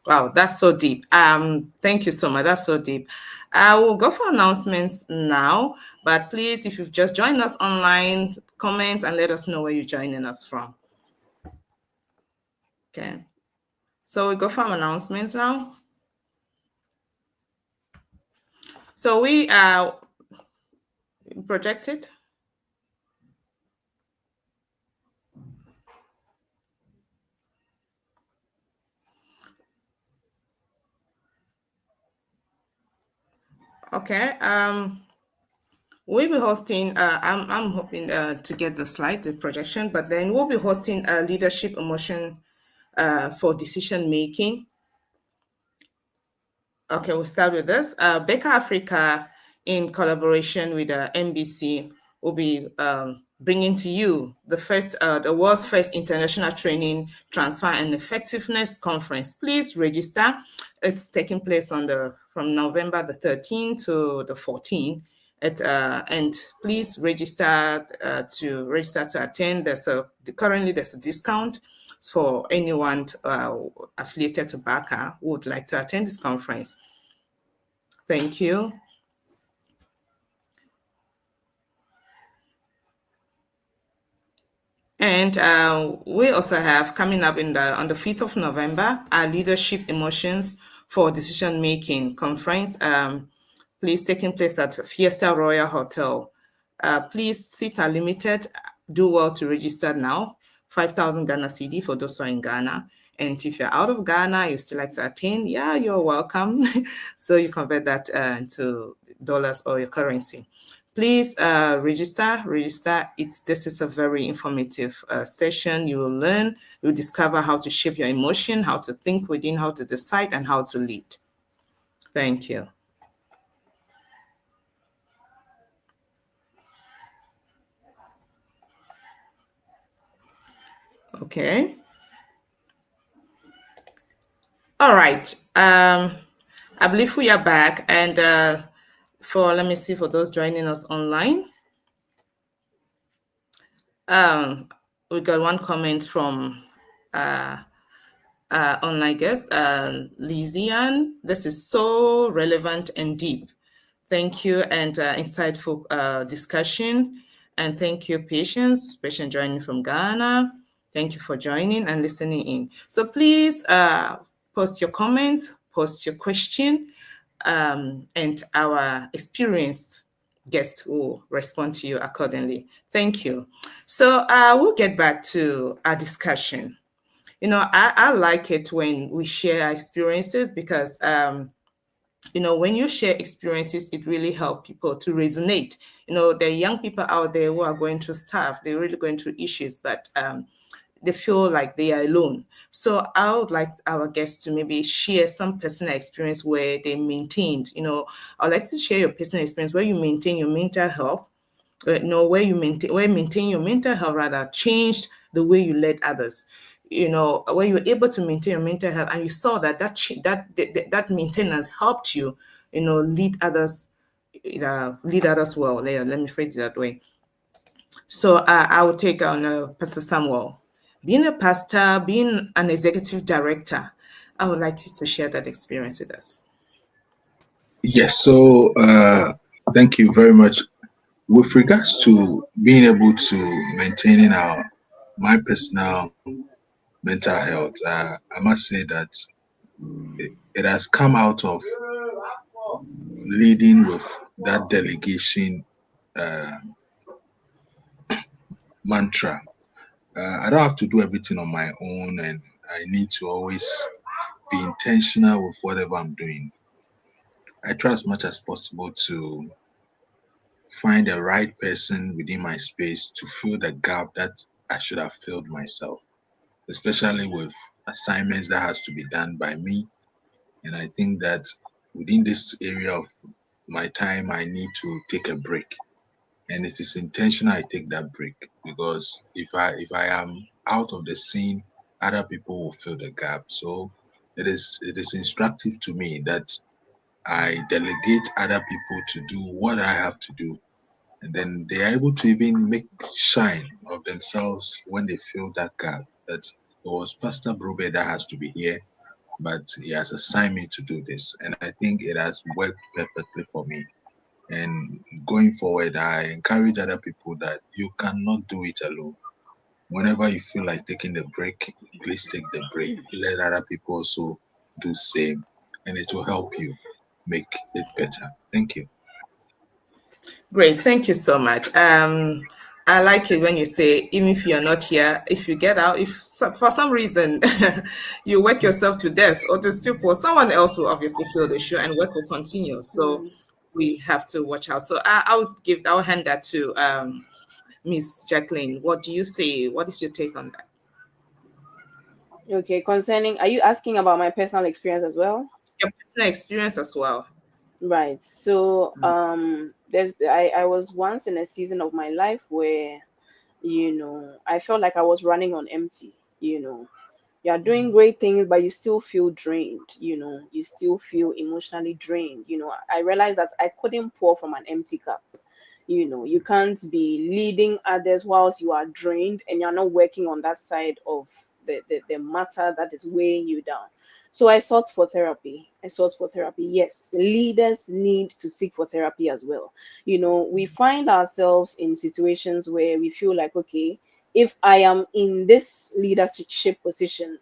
Wow, that's so deep. Thank you so much. That's so deep. I will go for announcements now, but please, if you've just joined us online, comment and let us know where you're joining us from. Okay. So we go for announcements now. So we are projected. Okay. We'll be hosting, I'm hoping to get the slide, the projection, but then we'll be hosting a leadership emotion for decision making. Okay, we'll start with this. Berkha Africa, in collaboration with NBC, will be bringing to you the world's first international training, transfer, and effectiveness conference. Please register. It's taking place from November the 13th to the 14th. And please register to attend. Currently there's a discount for anyone affiliated to Berkha who would like to attend this conference. Thank you. And we also have coming up on the 5th of November, our Leadership Emotions for Decision Making conference. Please, taking place at Fiesta Royal Hotel. Please, seats are limited. Do well to register now. 5,000 Ghana CD for those who are in Ghana. And if you're out of Ghana, you still like to attend, yeah, you're welcome. So you convert that into dollars or your currency. Please register. This is a very informative session. You will learn, you'll discover how to shape your emotion, how to think within, how to decide, and how to lead. Thank you. Okay. All right. I believe we are back. And let me see, for those joining us online. We got one comment from online guest, Lizian. This is so relevant and deep. Thank you, and insightful discussion. And thank you, Patience joining from Ghana. Thank you for joining and listening in. So please post your comments, post your question, and our experienced guest will respond to you accordingly. Thank you. So we'll get back to our discussion. I like it when we share our experiences because when you share experiences, it really helps people to resonate. There are young people out there who are going through stuff, they're really going through issues, but they feel like they are alone. So I would like our guests to maybe share some personal experience where they maintained, I'd like to share your personal experience where you maintain your mental health, where maintain your mental health rather changed the way you led others. Where you were able to maintain your mental health and you saw that maintenance helped you, lead others well. Let me phrase it that way. So I will take on Pastor Samuel. Being a pastor, being an executive director, I would like you to share that experience with us. Yes, so thank you very much. With regards to being able to maintaining my personal mental health. I must say that it has come out of leading with that delegation uh, mantra. I don't have to do everything on my own, and I need to always be intentional with whatever I'm doing. I try as much as possible to find the right person within my space to fill the gap that I should have filled myself, especially with assignments that has to be done by me. And I think that within this area of my time, I need to take a break. And it is intentional I take that break, because if I am out of the scene, other people will fill the gap. So it is instructive to me that I delegate other people to do what I have to do, and then they are able to even make shine of themselves when they fill that gap. That it was Pastor Brobe that has to be here, but he has assigned me to do this, and I think it has worked perfectly for me. And going forward, I encourage other people that you cannot do it alone. Whenever you feel like taking the break, please take the break. Let other people also do same, and it will help you make it better. Thank you. Great, thank you so much. I like it when you say, even if you're not here, if you get out, for some reason you work yourself to death or to stupor, someone else will obviously fill the shoe and work will continue. So we have to watch out. So I'll hand that to Miss Jacqueline. What do you say? What is your take on that? Okay, concerning, are you asking about my personal experience as well? Your personal experience as well. Right. So I was once in a season of my life where, I felt like I was running on empty, you are doing great things, but you still feel drained, you still feel emotionally drained. I realized that I couldn't pour from an empty cup. You can't be leading others whilst you are drained and you're not working on that side of the matter that is weighing you down. So I sought for therapy. Yes, leaders need to seek for therapy as well. We find ourselves in situations where we feel like, okay, if I am in this leadership position,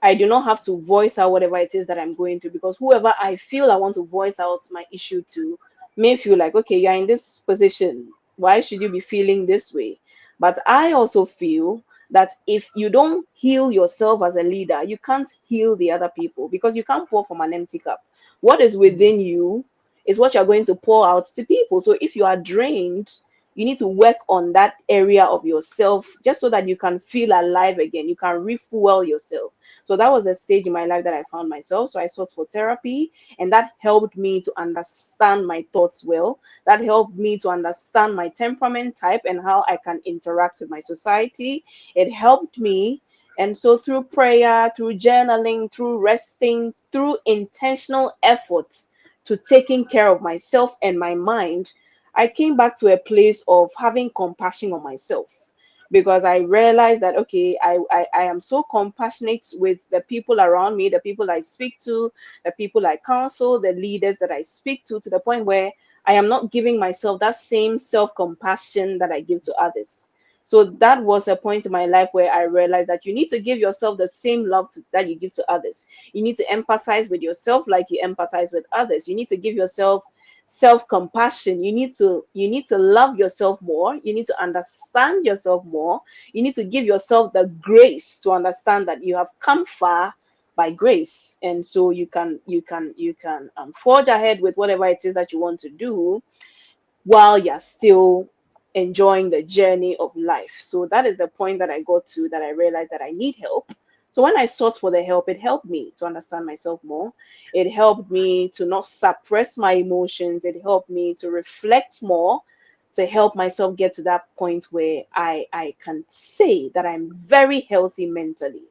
I do not have to voice out whatever it is that I'm going through, because whoever I feel I want to voice out my issue to may feel like, okay, you're in this position. Why should you be feeling this way? But I also feel that if you don't heal yourself as a leader, you can't heal the other people, because you can't pour from an empty cup. What is within you is what you're going to pour out to people. So if you are drained, you need to work on that area of yourself just so that you can feel alive again. You can refuel yourself. So that was a stage in my life that I found myself. So I sought for therapy, and that helped me to understand my thoughts well. That helped me to understand my temperament type and how I can interact with my society. It helped me. And so through prayer, through journaling, through resting, through intentional efforts to taking care of myself and my mind, I came back to a place of having compassion on myself, because I realized that, okay, I am so compassionate with the people around me, the people I speak to, the people I counsel, the leaders that I speak to the point where I am not giving myself that same self-compassion that I give to others. So that was a point in my life where I realized that you need to give yourself the same love that you give to others. You need to empathize with yourself like you empathize with others. You need to give yourself self-compassion. You need to love yourself more. You need to understand yourself more. You need to give yourself the grace to understand that you have come far by grace, and so you can forge ahead with whatever it is that you want to do while you're still enjoying the journey of life. So that is the point that I got to, that I realized that I need help. So when I sought for the help, it helped me to understand myself more. It helped me to not suppress my emotions. It helped me to reflect more, to help myself get to that point where I can say that I'm very healthy mentally.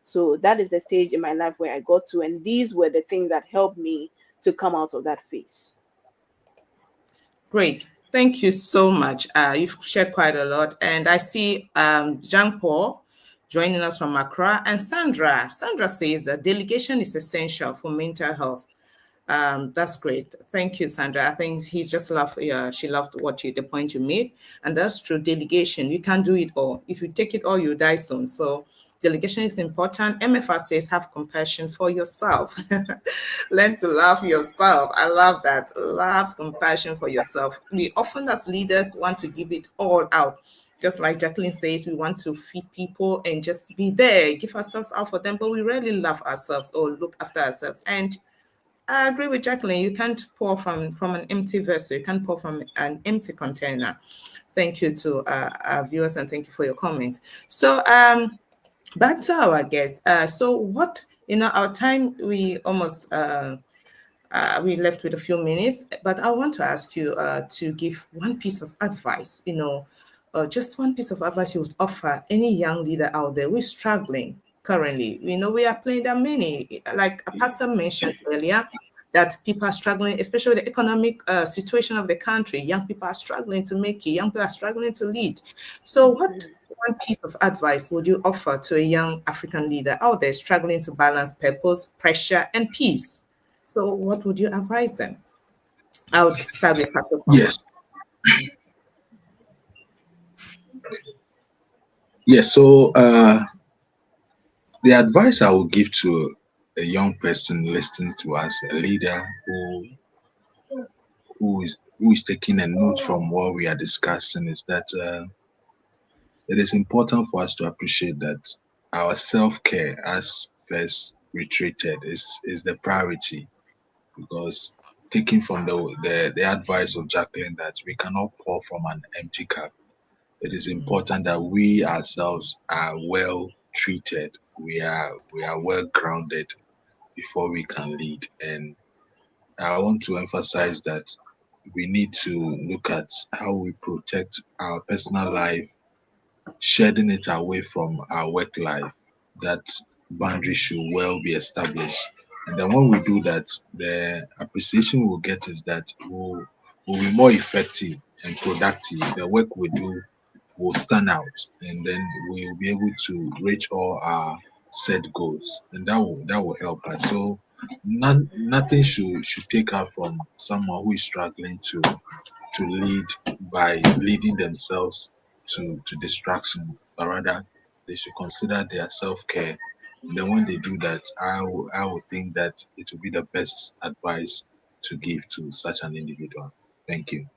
So that is the stage in my life where I got to, and these were the things that helped me to come out of that phase. Great. Thank you so much. You've shared quite a lot. And I see Jean Paul joining us from Accra, and Sandra. Sandra says that delegation is essential for mental health. That's great. Thank you, Sandra. I think he's just loved. She loved the point you made, and that's true. Delegation, you can't do it all. If you take it all, you die soon. So delegation is important. MFR says have compassion for yourself. Learn to love yourself. I love that. Love compassion for yourself. We often, as leaders, want to give it all out. Just like Jacqueline says, we want to feed people and just be there, give ourselves out for them, but we rarely love ourselves or look after ourselves. And I agree with Jacqueline. You can't pour from an empty vessel. You can't pour from an empty container. Thank you to our viewers, and thank you for your comments. So back to our guest. So what, our time, we almost we left with a few minutes, but I want to ask you to give one piece of advice, just one piece of advice you would offer any young leader out there who is struggling currently. We are playing that many, like a pastor mentioned earlier, that people are struggling, especially with the economic situation of the country. Young people are struggling to make it. Young people are struggling to lead. So what one piece of advice would you offer to a young African leader out there struggling to balance purpose, pressure, and peace? So what would you advise them? I would start with Pastor Samuel. Yes. Yes. So the advice I would give to a young person listening to us, a leader who is taking a note from what we are discussing, is that it is important for us to appreciate that our self-care, as first retreated, is the priority, because taking from the advice of Jacqueline that we cannot pour from an empty cup, it is important that we ourselves are well treated, we are well grounded before we can lead. And I want to emphasize that we need to look at how we protect our personal life, shedding it away from our work life. That boundary should well be established. And then when we do that, the appreciation we'll get is that we'll be more effective and productive. The work we do will stand out, and then we will be able to reach all our set goals, and that will help us. So nothing should take out from someone who is struggling to lead by leading themselves to distraction, but rather they should consider their self-care. And then when they do that, I would think that it will be the best advice to give to such an individual. Thank you.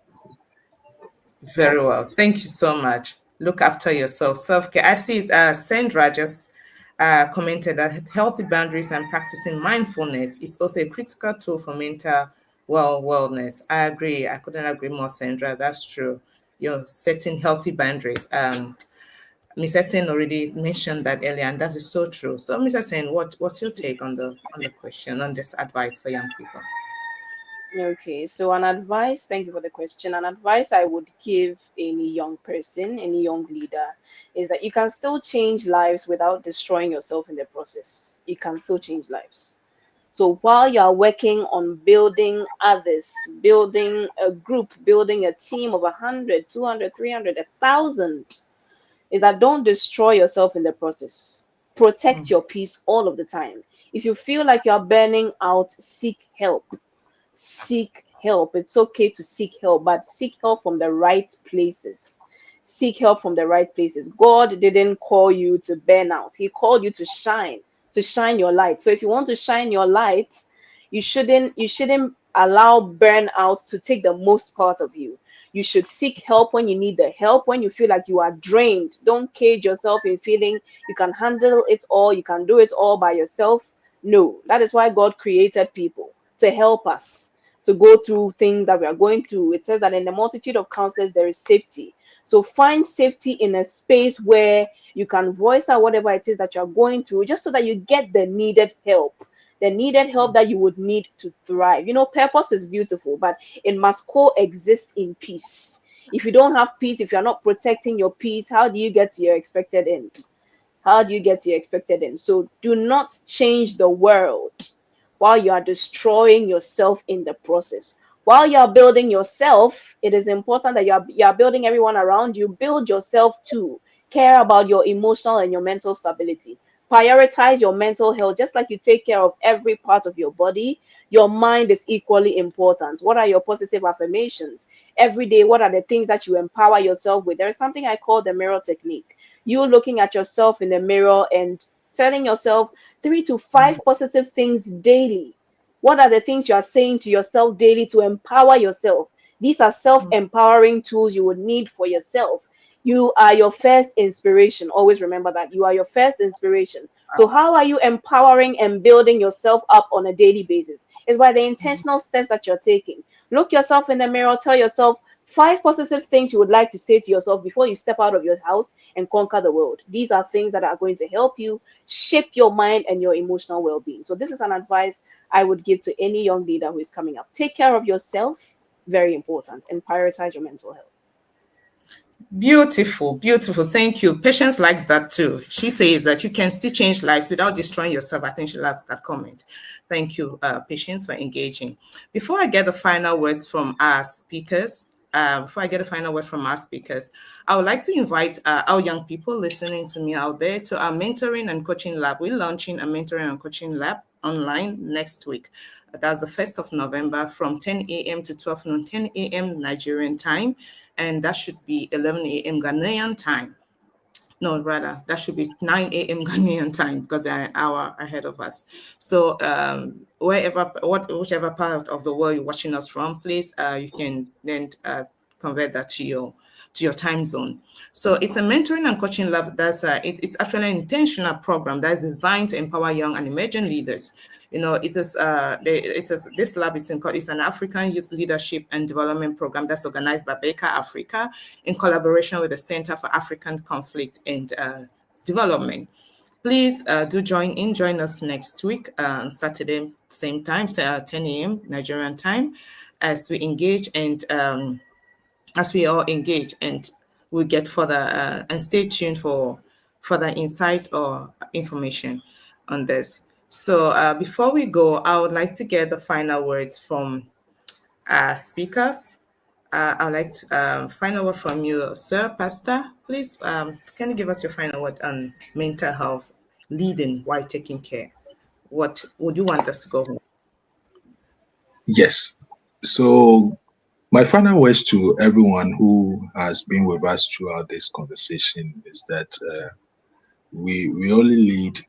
Very well. Thank you so much. Look after yourself. Self-care. I see Sandra just commented that healthy boundaries and practicing mindfulness is also a critical tool for mental wellness. I agree. I couldn't agree more, Sandra. That's true. You're setting healthy boundaries. Mr. Sen already mentioned that earlier, and that is so true. So, Mr. Sen, what's your take on the question, on this advice for young people? Okay, so thank you for the question. An advice I would give any young person, any young leader, is that you can still change lives without destroying yourself in the process. You can still change lives. So while you are working on building others, building a group, building a team of 100, 200, 300, 1,000, is that don't destroy yourself in the process. Protect your peace all of the time. If you feel like you are burning out, seek help. Seek help. It's okay to seek help, but seek help from the right places. Seek help from the right places. God didn't call you to burn out. He called you to shine your light. So if you want to shine your light, you shouldn't allow burnout to take the most part of you. You should seek help when you need the help, when you feel like you are drained. Don't cage yourself in feeling you can handle it all, you can do it all by yourself. No, that is why God created people, to help us to go through things that we are going through. It says that in the multitude of counselors there is safety. So find safety in a space where you can voice out whatever it is that you're going through, just so that you get the needed help that you would need to thrive. Purpose is beautiful, but it must coexist in peace. If you don't have peace, if you're not protecting your peace, how do you get to your expected end? So do not change the world while you are destroying yourself in the process. While you are building yourself, it is important that you are building everyone around you. Build yourself too. Care about your emotional and your mental stability. Prioritize your mental health. Just like you take care of every part of your body, your mind is equally important. What are your positive affirmations every day? What are the things that you empower yourself with? There's something I call the mirror technique. You looking at yourself in the mirror and telling yourself 3 to 5 positive things daily. What are the things you are saying to yourself daily to empower yourself? These are self-empowering tools you would need for yourself. You are your first inspiration. Always remember that you are your first inspiration. So how are you empowering and building yourself up on a daily basis? It's by the intentional steps that you're taking. Look yourself in the mirror, tell yourself 5 positive things you would like to say to yourself before you step out of your house and conquer the world. These are things that are going to help you shape your mind and your emotional well-being. So this is an advice I would give to any young leader who is coming up. Take care of yourself, very important, and prioritize your mental health. Beautiful, beautiful. Thank you. Patience likes that too. She says that you can still change lives without destroying yourself. I think she loves that comment. Thank you, Patience, for engaging. Before I get the final words from our speakers, I would like to invite our young people listening to me out there to our mentoring and coaching lab. We're launching a mentoring and coaching lab online next week. That's the 1st of November from 10 a.m. to 12 noon, 10 a.m. Nigerian time, and that should be 11 a.m. Ghanaian time. No, rather, that should be 9 a.m. Ghanaian time because they're an hour ahead of us. So whichever part of the world you're watching us from, please, you can then convert that to your time zone. So it's a mentoring and coaching lab. It's actually an intentional program that's designed to empower young and emerging leaders. This lab is an African Youth Leadership and Development Program that's organized by Berkha Africa in collaboration with the Center for African Conflict and Development. Please join us next week on Saturday, same time, 10 a.m. Nigerian time, as we engage and as we all engage, and we'll get further and stay tuned for further insight or information on this. So before we go, I would like to get the final words from our speakers. I'd like to final word from you, Sir Pastor. Please, can you give us your final word on mental health, leading while taking care? What would you want us to go home? Yes. So my final words to everyone who has been with us throughout this conversation is that we only lead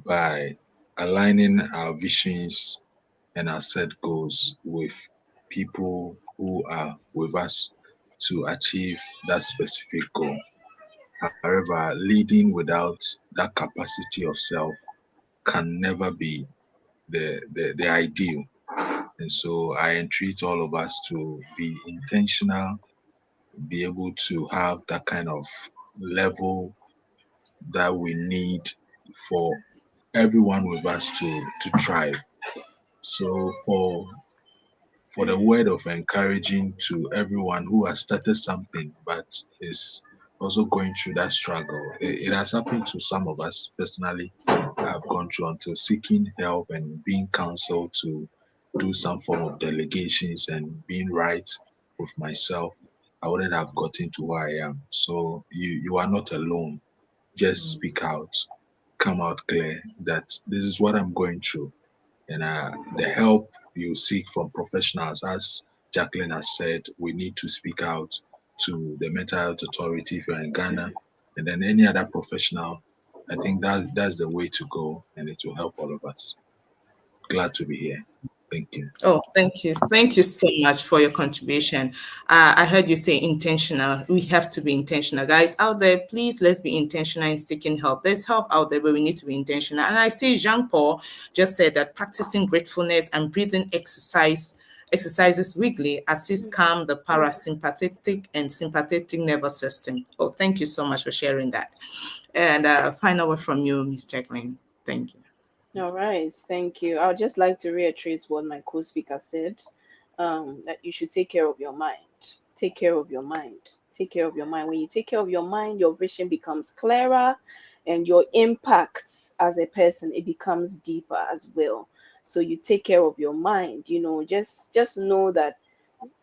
by aligning our visions and our set goals with people who are with us to achieve that specific goal. However, leading without that capacity of self can never be the ideal. And so I entreat all of us to be intentional, be able to have that kind of level that we need for everyone with us to thrive. So for the word of encouraging to everyone who has started something but is also going through that struggle. It has happened to some of us personally. I've gone through until seeking help and being counseled to do some form of delegations and being right with myself. I wouldn't have gotten to where I am. So you are not alone. Just speak out, come out clear that this is what I'm going through, and the help you seek from professionals, as Jacqueline has said, we need to speak out to the mental health authority if you're in Ghana, and then any other professional. I think that's the way to go, and it will help all of us. Glad to be here. Thank you. Oh, thank you. Thank you so much for your contribution. I heard you say intentional. We have to be intentional. Guys out there, please, let's be intentional in seeking help. There's help out there, but we need to be intentional. And I see Jean Paul just said that practicing gratefulness and breathing exercises weekly assists calm the parasympathetic and sympathetic nervous system. Oh, thank you so much for sharing that. And final word from you, Ms. Jacqueline. Thank you. All right, thank you. I would just like to reiterate what my co-speaker said, that you should take care of your mind. Take care of your mind. Take care of your mind. When you take care of your mind, your vision becomes clearer and your impact as a person, it becomes deeper as well. So you take care of your mind, just know that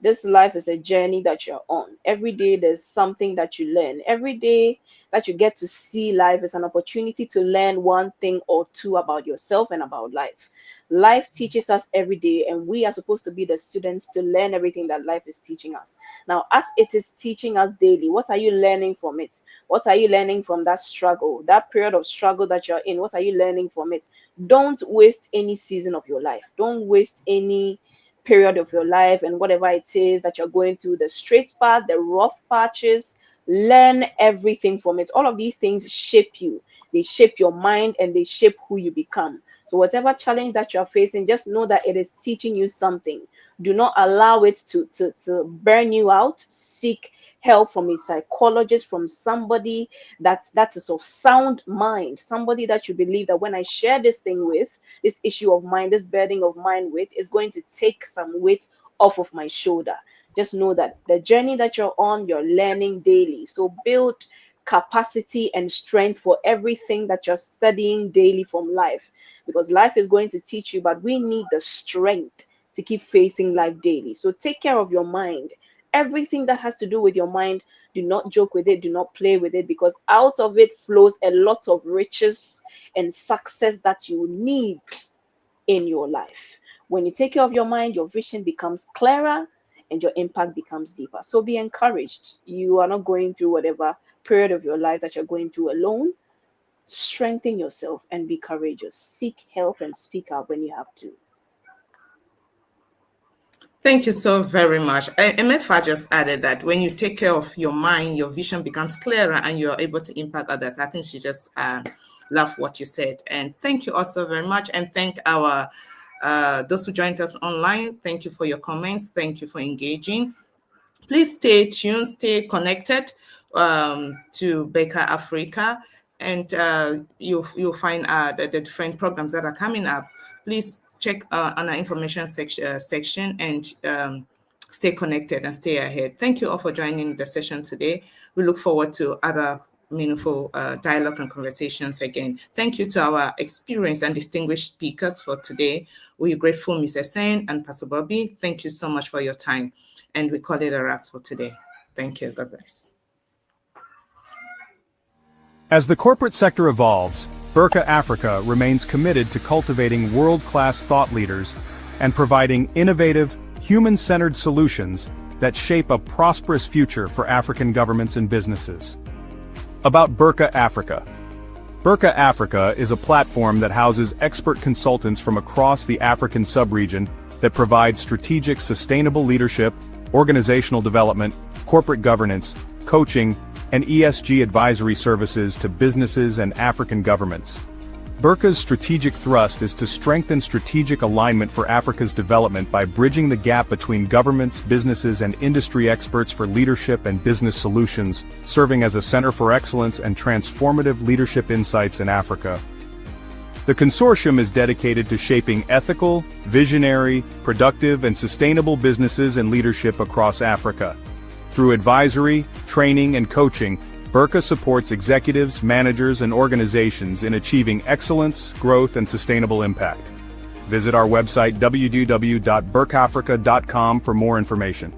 This life is a journey that you're on. Every day there's something that you learn. Every day that you get to see life is an opportunity to learn one thing or two about yourself and about life. Life teaches us every day, and we are supposed to be the students to learn everything that life is teaching us. Now, as it is teaching us daily, what are you learning from it? What are you learning from that struggle, that period of struggle that you're in? What are you learning from it? Don't waste any season of your life. Don't waste any period of your life and whatever it is that you're going through, the straight path, the rough patches. Learn everything from it. All of these things shape you. They shape your mind and they shape who you become. So whatever challenge that you're facing, just know that it is teaching you something. Do not allow it to burn you out. Seek help from a psychologist, from somebody that is of sound mind, somebody that you believe that when I share this thing with, this issue of mine, this burden of mine with, is going to take some weight off of my shoulder. Just know that the journey that you're on, you're learning daily. So build capacity and strength for everything that you're studying daily from life, because life is going to teach you, but we need the strength to keep facing life daily. So take care of your mind. Everything that has to do with your mind, do not joke with it, do not play with it, because out of it flows a lot of riches and success that you need in your life. When you take care of your mind, your vision becomes clearer and your impact becomes deeper. So be encouraged. You are not going through whatever period of your life that you're going through alone. Strengthen yourself and be courageous. Seek help and speak out when you have to. Thank you so very much. MFA just added that when you take care of your mind, your vision becomes clearer and you're able to impact others. I think she just loved what you said. And thank you also very much. And thank our those who joined us online. Thank you for your comments. Thank you for engaging. Please stay tuned, stay connected to Berkha Africa, and you'll find the different programs that are coming up. Please check on our information section and stay connected and stay ahead. Thank you all for joining the session today. We look forward to other meaningful dialogue and conversations again. Thank you to our experienced and distinguished speakers for today. We're grateful, Mr. Sen and Pastor Bobby. Thank you so much for your time. And we call it a wrap for today. Thank you. God bless. As the corporate sector evolves, Berkha Africa remains committed to cultivating world-class thought leaders and providing innovative, human-centered solutions that shape a prosperous future for African governments and businesses. About Berkha Africa. Berkha Africa is a platform that houses expert consultants from across the African sub-region that provide strategic sustainable leadership, organizational development, corporate governance, coaching, and ESG advisory services to businesses and African governments. Berkha's strategic thrust is to strengthen strategic alignment for Africa's development by bridging the gap between governments, businesses, and industry experts for leadership and business solutions, serving as a center for excellence and transformative leadership insights in Africa. The consortium is dedicated to shaping ethical, visionary, productive, and sustainable businesses and leadership across Africa. Through advisory, training, and coaching, Berkha supports executives, managers, and organizations in achieving excellence, growth, and sustainable impact. Visit our website www.berkhafrica.com for more information.